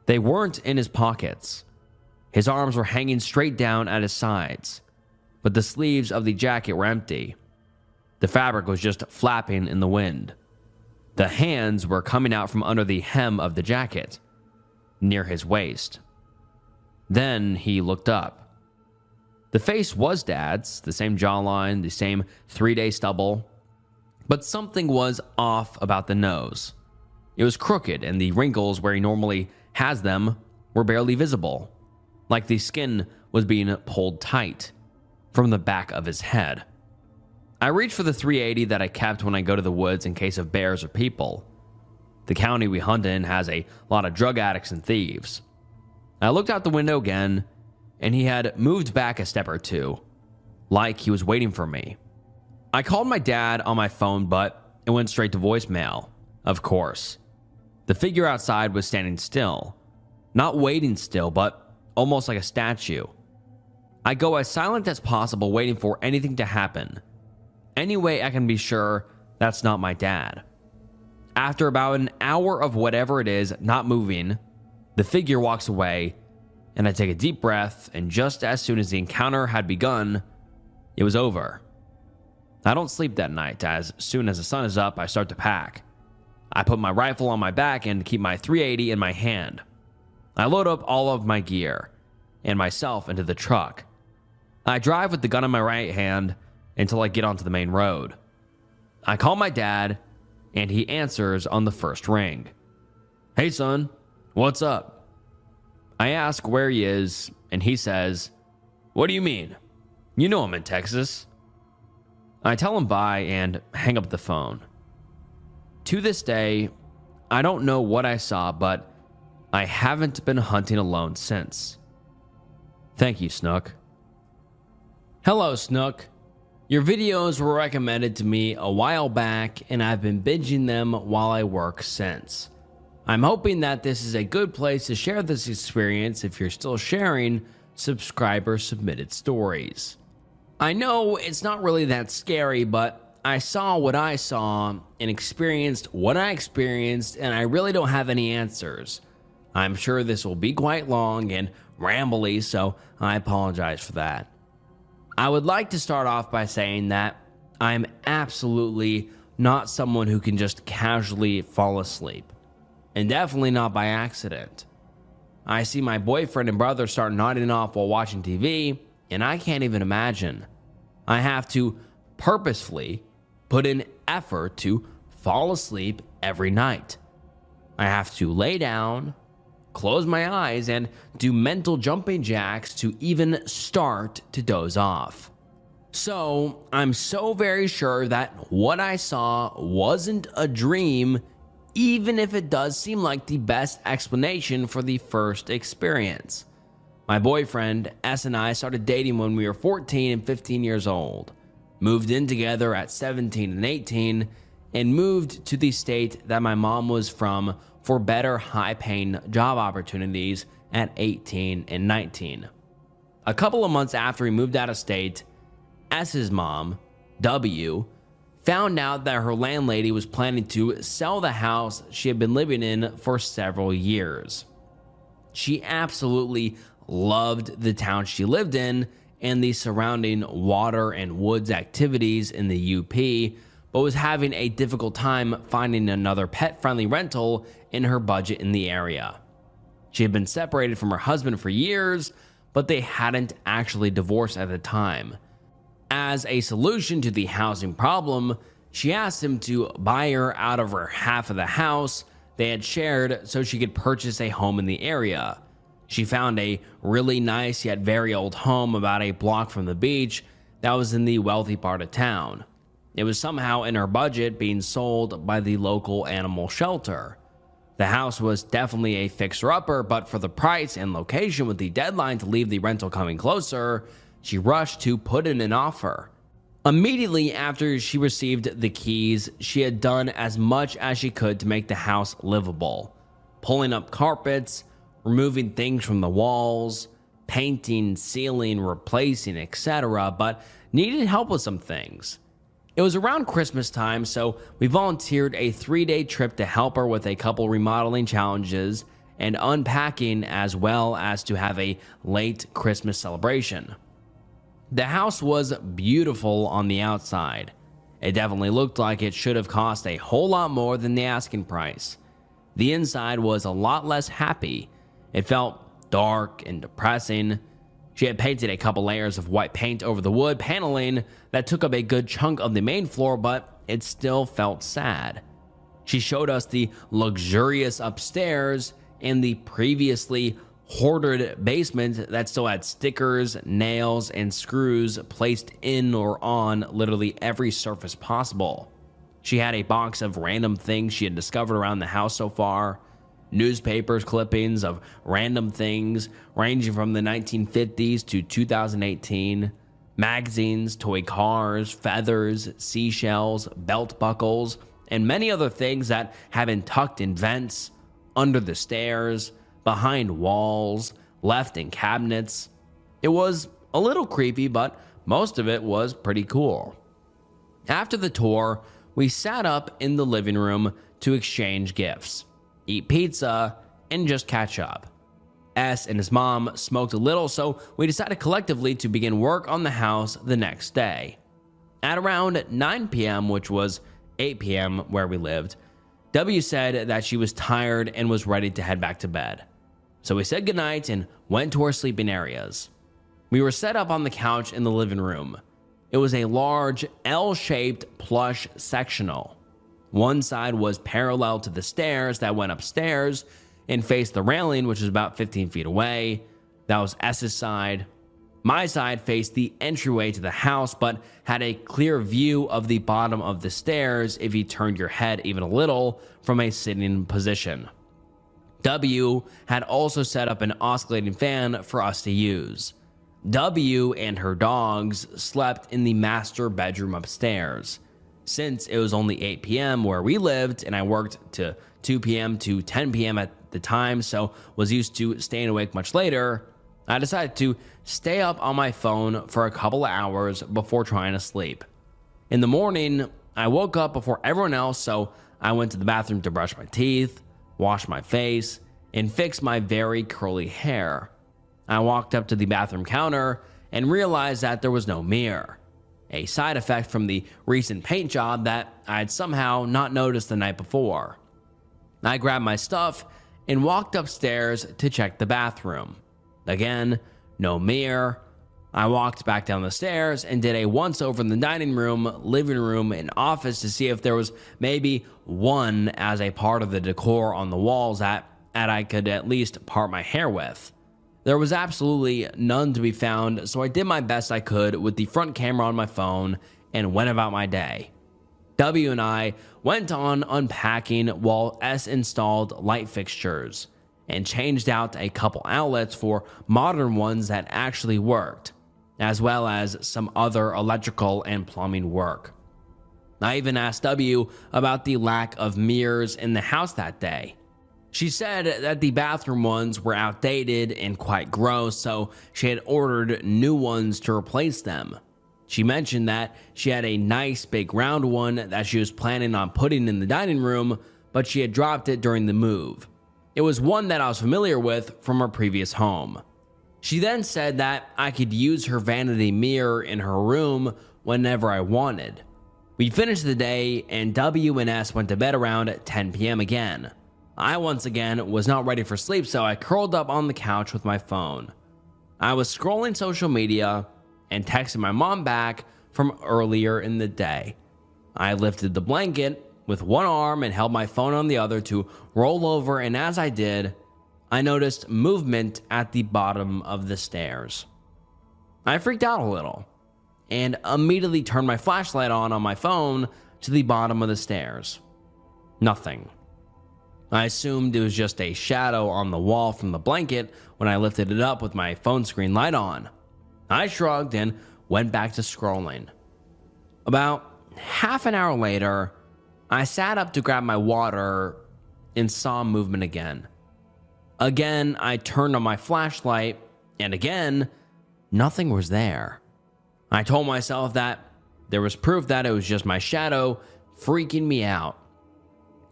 They weren't in his pockets. His arms were hanging straight down at his sides, but the sleeves of the jacket were empty. The fabric was just flapping in the wind. The hands were coming out from under the hem of the jacket, near his waist. Then he looked up. The face was Dad's, the same jawline, the same 3-day stubble, but something was off about the nose. It was crooked, and the wrinkles where he normally has them were barely visible, like the skin was being pulled tight from the back of his head. I reached for the .380 that I kept when I go to the woods in case of bears or people. The county we hunt in has a lot of drug addicts and thieves. I looked out the window again, and he had moved back a step or two, like he was waiting for me. I called my dad on my phone, but it went straight to voicemail, of course. The figure outside was standing still, not waiting still, but almost like a statue. I go as silent as possible, waiting for anything to happen. Any way I can be sure that's not my dad. After about an hour of whatever it is not moving, the figure walks away, and I take a deep breath, and just as soon as the encounter had begun, it was over. I don't sleep that night. As soon as the sun is up, I start to pack. I put my rifle on my back and keep my .380 in my hand. I load up all of my gear and myself into the truck. I drive with the gun in my right hand until I get onto the main road. I call my dad, and he answers on the first ring. Hey son, what's up? I ask where he is, and he says, what do you mean? You know I'm in Texas. I tell him bye and hang up the phone. To this day, I don't know what I saw, but I haven't been hunting alone since. Thank you, Snook. Hello, Snook. Your videos were recommended to me a while back, and I've been binging them while I work since. I'm hoping that this is a good place to share this experience if you're still sharing subscriber-submitted stories. I know it's not really that scary, but I saw what I saw and experienced what I experienced, and I really don't have any answers. I'm sure this will be quite long and rambly, so I apologize for that. I would like to start off by saying that I'm absolutely not someone who can just casually fall asleep, and definitely not by accident. I see my boyfriend and brother start nodding off while watching TV, and I can't even imagine. I have to purposefully put in effort to fall asleep every night. I have to lay down, close my eyes, and do mental jumping jacks to even start to doze off. So I'm so very sure that what I saw wasn't a dream, even if it does seem like the best explanation for the first experience. My boyfriend, S, and I started dating when we were 14 and 15 years old, moved in together at 17 and 18, and moved to the state that my mom was from for better high-paying job opportunities at 18 and 19. A couple of months after we moved out of state, S's mom, W, found out that her landlady was planning to sell the house she had been living in for several years. She absolutely loved the town she lived in and the surrounding water and woods activities in the UP, but was having a difficult time finding another pet-friendly rental in her budget in the area. She had been separated from her husband for years, but they hadn't actually divorced at the time. As a solution to the housing problem, she asked him to buy her out of her half of the house they had shared so she could purchase a home in the area. She found a really nice yet very old home about a block from the beach that was in the wealthy part of town. It was somehow in her budget, being sold by the local animal shelter. The house was definitely a fixer-upper, but for the price and location with the deadline to leave the rental coming closer, she rushed to put in an offer. Immediately after she received the keys, she had done as much as she could to make the house livable, pulling up carpets, removing things from the walls, painting, sealing, replacing, etc., but needed help with some things. It was around Christmas time, so we volunteered a 3-day trip to help her with a couple remodeling challenges and unpacking, as well as to have a late Christmas celebration. The house was beautiful on the outside. It definitely looked like it should have cost a whole lot more than the asking price. The inside was a lot less happy. It felt dark and depressing. She had painted a couple layers of white paint over the wood paneling that took up a good chunk of the main floor, but it still felt sad. She showed us the luxurious upstairs and the previously hoarded basement that still had stickers, nails, and screws placed in or on literally every surface possible. She had a box of random things she had discovered around the house so far. Newspapers, clippings of random things ranging from the 1950s to 2018, magazines, toy cars, feathers, seashells, belt buckles, and many other things that had been tucked in vents, under the stairs, behind walls, left in cabinets. It was a little creepy, but most of it was pretty cool. After the tour, we sat up in the living room to exchange gifts, eat pizza, and just catch up. S and his mom smoked a little, so we decided collectively to begin work on the house the next day. At around 9 p.m., which was 8 p.m. where we lived, W said that she was tired and was ready to head back to bed. So we said goodnight and went to our sleeping areas. We were set up on the couch in the living room. It was a large L-shaped plush sectional. One side was parallel to the stairs that went upstairs and faced the railing, which was about 15 feet away. That was S's side. My side faced the entryway to the house, but had a clear view of the bottom of the stairs if you turned your head even a little from a sitting position. W had also set up an oscillating fan for us to use. W and her dogs slept in the master bedroom upstairs. Since it was only 8 p.m. where we lived and I worked to 2 p.m. to 10 p.m. at the time, so was used to staying awake much later, I decided to stay up on my phone for a couple of hours before trying to sleep. In the morning, I woke up before everyone else, so I went to the bathroom to brush my teeth, wash my face, and fix my very curly hair. I walked up to the bathroom counter and realized that there was no mirror, a side effect from the recent paint job that I had somehow not noticed the night before. I grabbed my stuff and walked upstairs to check the bathroom. Again, no mirror. I walked back down the stairs and did a once-over in the dining room, living room, and office to see if there was maybe one as a part of the decor on the walls that I could at least part my hair with. There was absolutely none to be found, so I did my best I could with the front camera on my phone and went about my day. W and I went on unpacking while S installed light fixtures and changed out a couple outlets for modern ones that actually worked, as well as some other electrical and plumbing work. I even asked W about the lack of mirrors in the house that day. She said that the bathroom ones were outdated and quite gross, so she had ordered new ones to replace them. She mentioned that she had a nice big round one that she was planning on putting in the dining room, but she had dropped it during the move. It was one that I was familiar with from her previous home. She then said that I could use her vanity mirror in her room whenever I wanted. We finished the day and W and S went to bed around 10 p.m. again. I once again was not ready for sleep, so I curled up on the couch with my phone. I was scrolling social media and texted my mom back from earlier in the day. I lifted the blanket with one arm and held my phone on the other to roll over, and as I did, I noticed movement at the bottom of the stairs. I freaked out a little and immediately turned my flashlight on my phone to the bottom of the stairs. Nothing. I assumed it was just a shadow on the wall from the blanket when I lifted it up with my phone screen light on. I shrugged and went back to scrolling. About half an hour later, I sat up to grab my water and saw movement again. Again, I turned on my flashlight, and again, nothing was there. I told myself that there was proof that it was just my shadow freaking me out.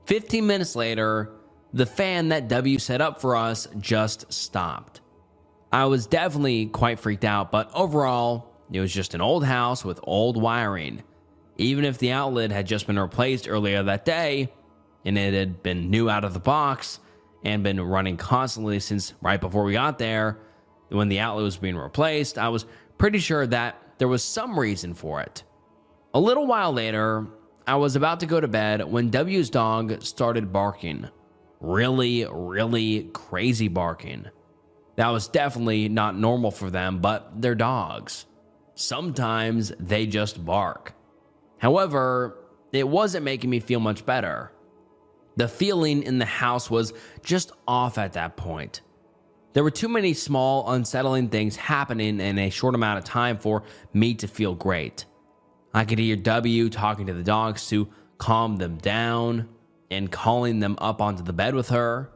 15 minutes later, the fan that W set up for us just stopped. I was definitely quite freaked out, but overall, it was just an old house with old wiring. Even if the outlet had just been replaced earlier that day, and it had been new out of the box and been running constantly since right before we got there, when the outlet was being replaced, I was pretty sure that there was some reason for it. A little while later, I was about to go to bed when W's dog started barking. Really crazy barking. That was definitely not normal for them, but they're dogs. Sometimes they just bark. However, it wasn't making me feel much better. The feeling in the house was just off at that point. There were too many small, unsettling things happening in a short amount of time for me to feel great. I could hear W talking to the dogs to calm them down and calling them up onto the bed with her.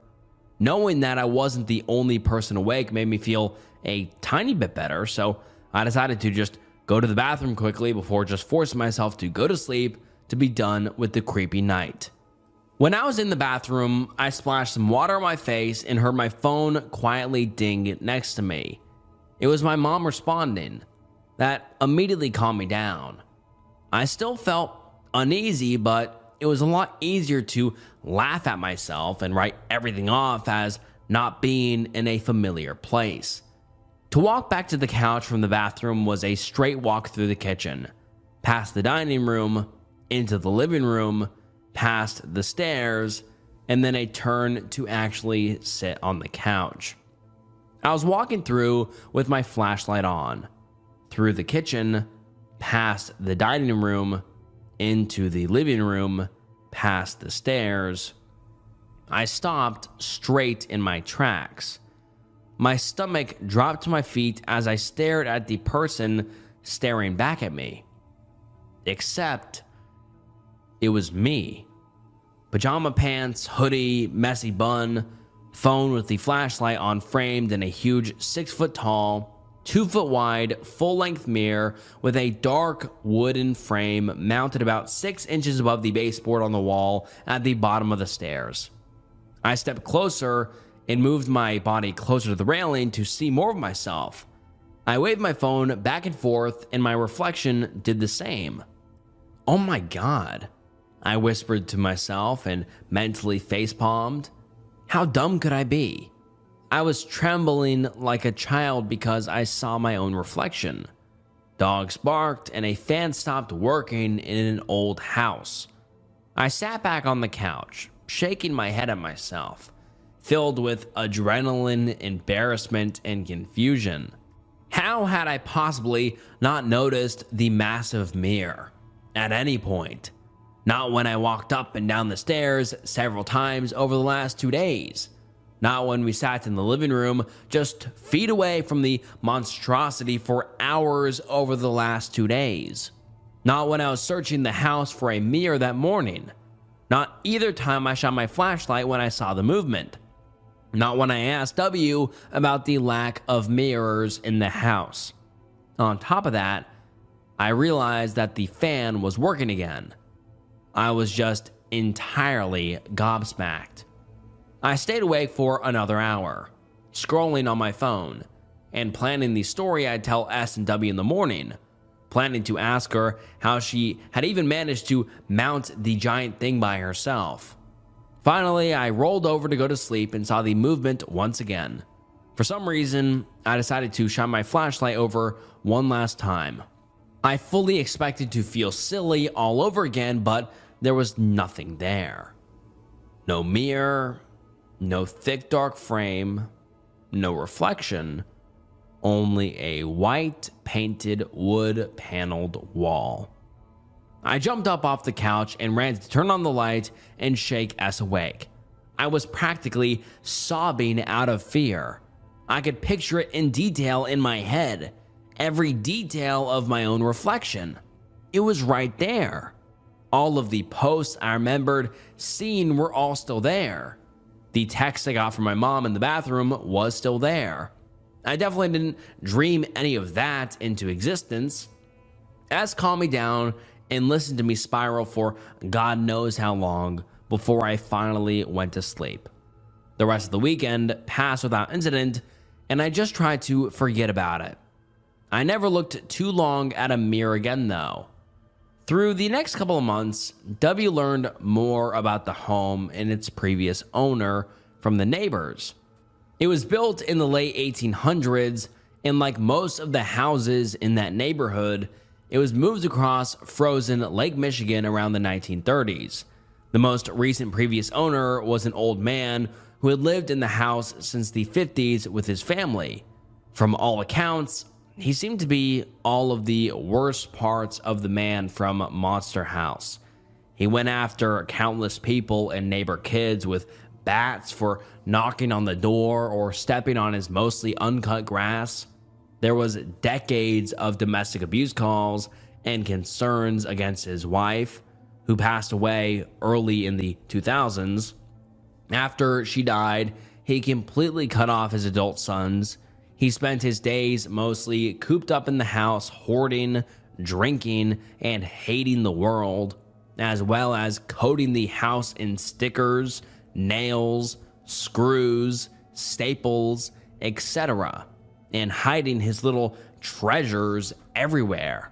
Knowing that I wasn't the only person awake made me feel a tiny bit better, so I decided to just go to the bathroom quickly before just forcing myself to go to sleep to be done with the creepy night. When I was in the bathroom, I splashed some water on my face and heard my phone quietly ding next to me. It was my mom responding. That immediately calmed me down. I still felt uneasy, but it was a lot easier to laugh at myself and write everything off as not being in a familiar place. To walk back to the couch from the bathroom was a straight walk through the kitchen, past the dining room, into the living room, past the stairs, and then a turn to actually sit on the couch. I was walking through with my flashlight on, through the kitchen, past the dining room, into the living room, past the stairs. I stopped straight in my tracks. My stomach dropped to my feet as I stared at the person staring back at me. Except it was me. Pajama pants, hoodie, messy bun, phone with the flashlight on framed in a huge 6-foot tall, 2-foot wide, full-length mirror with a dark wooden frame mounted about 6 inches above the baseboard on the wall at the bottom of the stairs. I stepped closer and moved my body closer to the railing to see more of myself. I waved my phone back and forth, and my reflection did the same. Oh my God, I whispered to myself and mentally facepalmed. How dumb could I be? I was trembling like a child because I saw my own reflection. Dogs barked and a fan stopped working in an old house. I sat back on the couch, shaking my head at myself, filled with adrenaline, embarrassment, and confusion. How had I possibly not noticed the massive mirror at any point? Not when I walked up and down the stairs several times over the last 2 days. Not when we sat in the living room just feet away from the monstrosity for hours over the last 2 days. Not when I was searching the house for a mirror that morning. Not either time I shot my flashlight when I saw the movement. Not when I asked W about the lack of mirrors in the house. On top of that, I realized that the fan was working again. I was just entirely gobsmacked. I stayed awake for another hour, scrolling on my phone, and planning the story I'd tell S and W in the morning, planning to ask her how she had even managed to mount the giant thing by herself. Finally, I rolled over to go to sleep and saw the movement once again. For some reason, I decided to shine my flashlight over one last time. I fully expected to feel silly all over again, but there was nothing there. No mirror, no thick dark frame, no reflection, only a white painted wood paneled wall. I jumped up off the couch and ran to turn on the light and shake S awake. I was practically sobbing out of fear. I could picture it in detail in my head, every detail of my own reflection. It was right there. All of the posts I remembered seeing were all still there. The text I got from my mom in the bathroom was still there. I definitely didn't dream any of that into existence. S calmed me down and listened to me spiral for God knows how long before I finally went to sleep. The rest of the weekend passed without incident, and I just tried to forget about it. I never looked too long at a mirror again, though. Through the next couple of months, W learned more about the home and its previous owner from the neighbors. It was built in the late 1800s, and like most of the houses in that neighborhood, it was moved across frozen Lake Michigan around the 1930s. The most recent previous owner was an old man who had lived in the house since the 50s with his family. From all accounts, he seemed to be all of the worst parts of the man from Monster House. He went after countless people and neighbor kids with bats for knocking on the door or stepping on his mostly uncut grass. There was decades of domestic abuse calls and concerns against his wife, who passed away early in the 2000s. After she died, he completely cut off his adult sons. He spent his days mostly cooped up in the house, hoarding, drinking, and hating the world, as well as coating the house in stickers, nails, screws, staples, etc., and hiding his little treasures everywhere.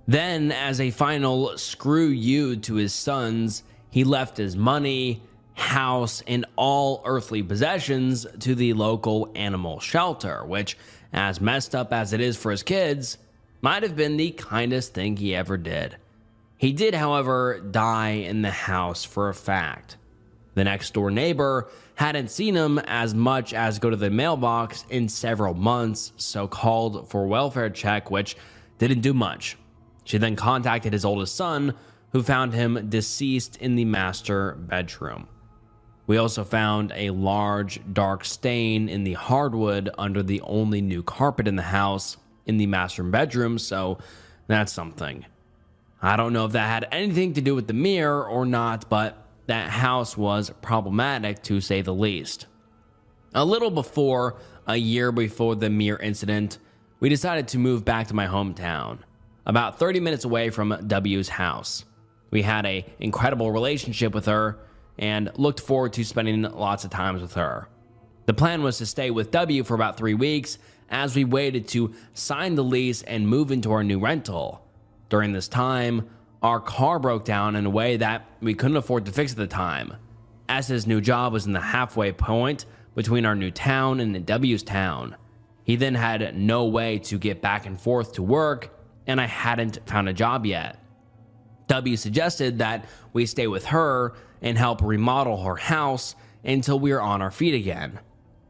Then, as a final screw you to his sons, he left his money, house, and all earthly possessions to the local animal shelter, which, as messed up as it is for his kids, might have been the kindest thing he ever did. He did, however, die in the house for a fact. The next door neighbor hadn't seen him as much as go to the mailbox in several months, so called for a welfare check, which didn't do much. She then contacted his oldest son, who found him deceased in the master bedroom. We also found a large, dark stain in the hardwood under the only new carpet in the house in the master bedroom, so that's something. I don't know if that had anything to do with the mirror or not, but that house was problematic to say the least. A little before a year before the mirror incident, we decided to move back to my hometown, about 30 minutes away from W's house. We had an incredible relationship with her and looked forward to spending lots of times with her. The plan was to stay with W for about 3 weeks as we waited to sign the lease and move into our new rental. During this time, our car broke down in a way that we couldn't afford to fix at the time, as his new job was in the halfway point between our new town and W's town. He then had no way to get back and forth to work, and I hadn't found a job yet. W suggested that we stay with her and help remodel her house until we were on our feet again.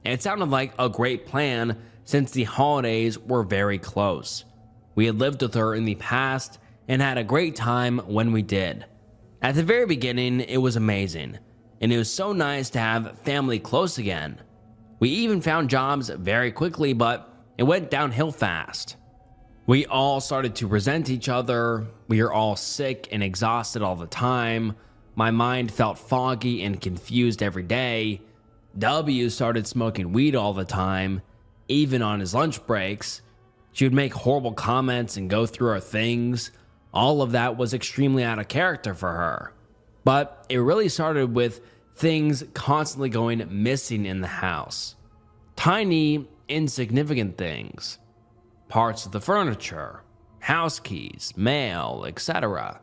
It sounded like a great plan since the holidays were very close. We had lived with her in the past and had a great time when we did. At the very beginning, it was amazing, and it was so nice to have family close again. We even found jobs very quickly, but it went downhill fast. We all started to resent each other. We were all sick and exhausted all the time. My mind felt foggy and confused every day. W started smoking weed all the time, even on his lunch breaks. She would make horrible comments and go through our things. All of that was extremely out of character for her. But it really started with things constantly going missing in the house. Tiny, insignificant things. Parts of the furniture, house keys, mail, etc.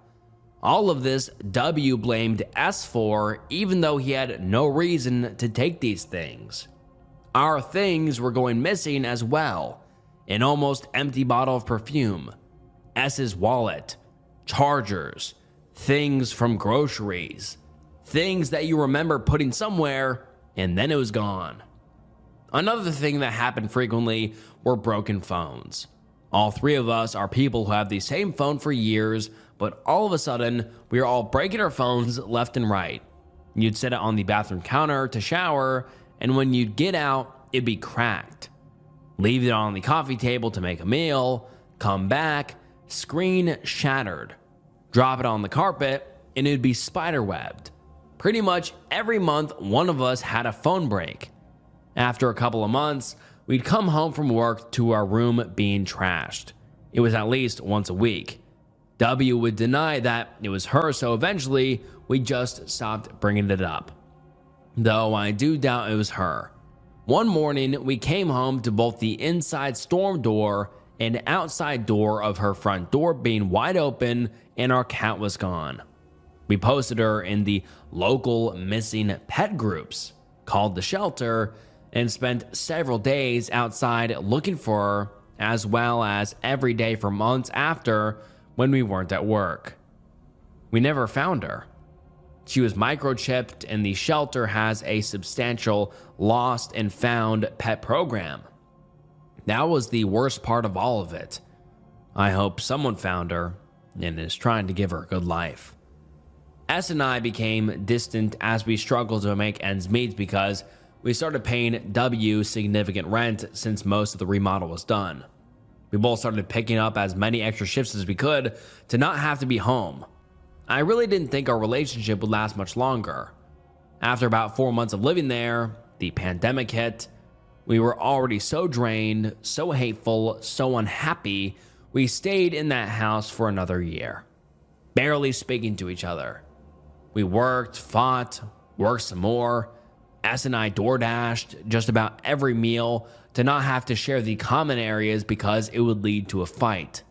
All of this W blamed S for, even though he had no reason to take these things. Our things were going missing as well. An almost empty bottle of perfume, S's wallet, chargers, things from groceries, things that you remember putting somewhere and then it was gone. Another thing that happened frequently were broken phones. All three of us are people who have the same phone for years, but all of a sudden, we are all breaking our phones left and right. You'd set it on the bathroom counter to shower, and when you'd get out, it'd be cracked. Leave it on the coffee table to make a meal, come back, screen shattered. Drop it on the carpet, and it'd be spiderwebbed. Pretty much every month, one of us had a phone break. After a couple of months, we'd come home from work to our room being trashed. It was at least once a week. W would deny that it was her, so eventually we just stopped bringing it up. Though I do doubt it was her. One morning, we came home to both the inside storm door and outside door of her front door being wide open and our cat was gone. We posted her in the local missing pet groups called The Shelter and spent several days outside looking for her, as well as every day for months after when we weren't at work. We never found her. She was microchipped, and the shelter has a substantial lost and found pet program. That was the worst part of all of it. I hope someone found her and is trying to give her a good life. S and I became distant as we struggled to make ends meet because we started paying W significant rent since most of the remodel was done. We both started picking up as many extra shifts as we could to not have to be home. I really didn't think our relationship would last much longer. After about 4 months of living there, the pandemic hit. We were already so drained, so hateful, so unhappy, we stayed in that house for another year, barely speaking to each other. We worked, fought, worked some more. S and I door-dashed just about every meal to not have to share the common areas because it would lead to a fight.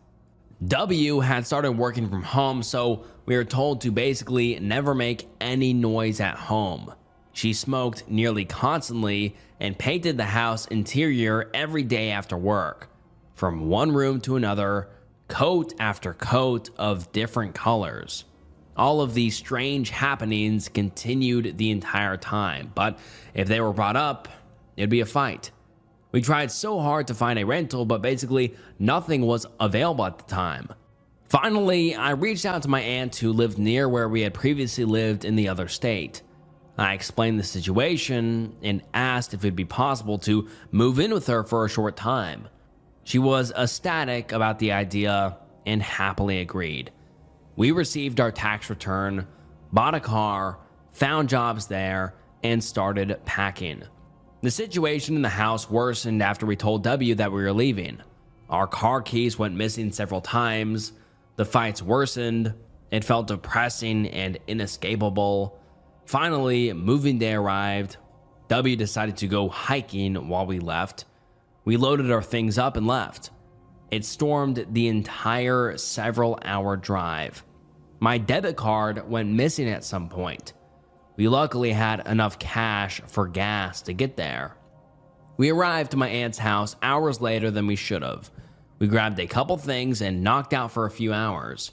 W had started working from home, so we were told to basically never make any noise at home. She smoked nearly constantly and painted the house interior every day after work. From one room to another, coat after coat of different colors. All of these strange happenings continued the entire time, but if they were brought up, it'd be a fight. We tried so hard to find a rental, but basically nothing was available at the time. Finally, I reached out to my aunt who lived near where we had previously lived in the other state. I explained the situation and asked if it'd be possible to move in with her for a short time. She was ecstatic about the idea and happily agreed. We received our tax return, bought a car, found jobs there, and started packing. The situation in the house worsened after we told W that we were leaving. Our car keys went missing several times. The fights worsened. It felt depressing and inescapable. Finally, moving day arrived. W decided to go hiking while we left. We loaded our things up and left. It stormed the entire several-hour drive. My debit card went missing at some point. We luckily had enough cash for gas to get there. We arrived to my aunt's house hours later than we should have. We grabbed a couple things and knocked out for a few hours.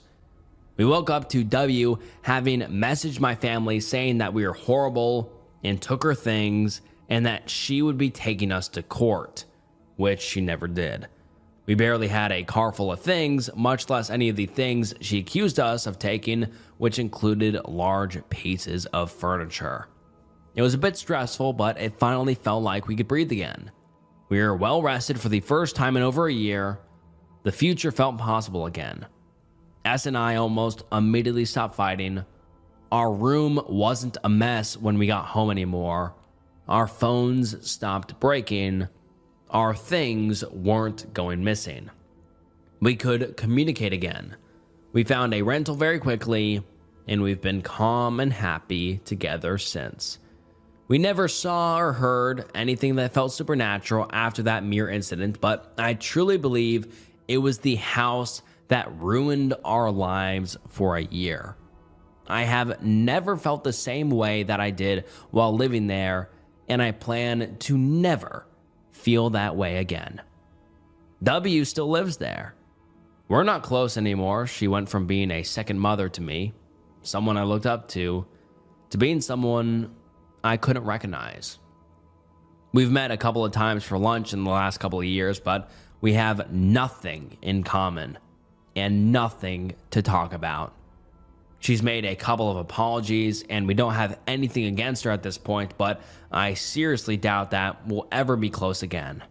We woke up to W having messaged my family saying that we were horrible and took her things and that she would be taking us to court, which she never did. We barely had a car full of things, much less any of the things she accused us of taking, which included large pieces of furniture. It was a bit stressful, but it finally felt like we could breathe again. We were well rested for the first time in over a year. The future felt possible again. S and I almost immediately stopped fighting. Our room wasn't a mess when we got home anymore. Our phones stopped breaking. Our things weren't going missing. We could communicate again. We found a rental very quickly, and we've been calm and happy together since. We never saw or heard anything that felt supernatural after that mere incident, but I truly believe it was the house that ruined our lives for a year. I have never felt the same way that I did while living there, and I plan to never feel that way again. W still lives there. We're not close anymore. She went from being a second mother to me, someone I looked up to being someone I couldn't recognize. We've met a couple of times for lunch in the last couple of years, but we have nothing in common and nothing to talk about. She's made a couple of apologies, and we don't have anything against her at this point, but I seriously doubt that we'll ever be close again.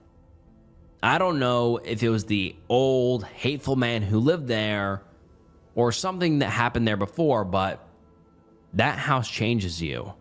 I don't know if it was the old, hateful man who lived there or something that happened there before, but that house changes you.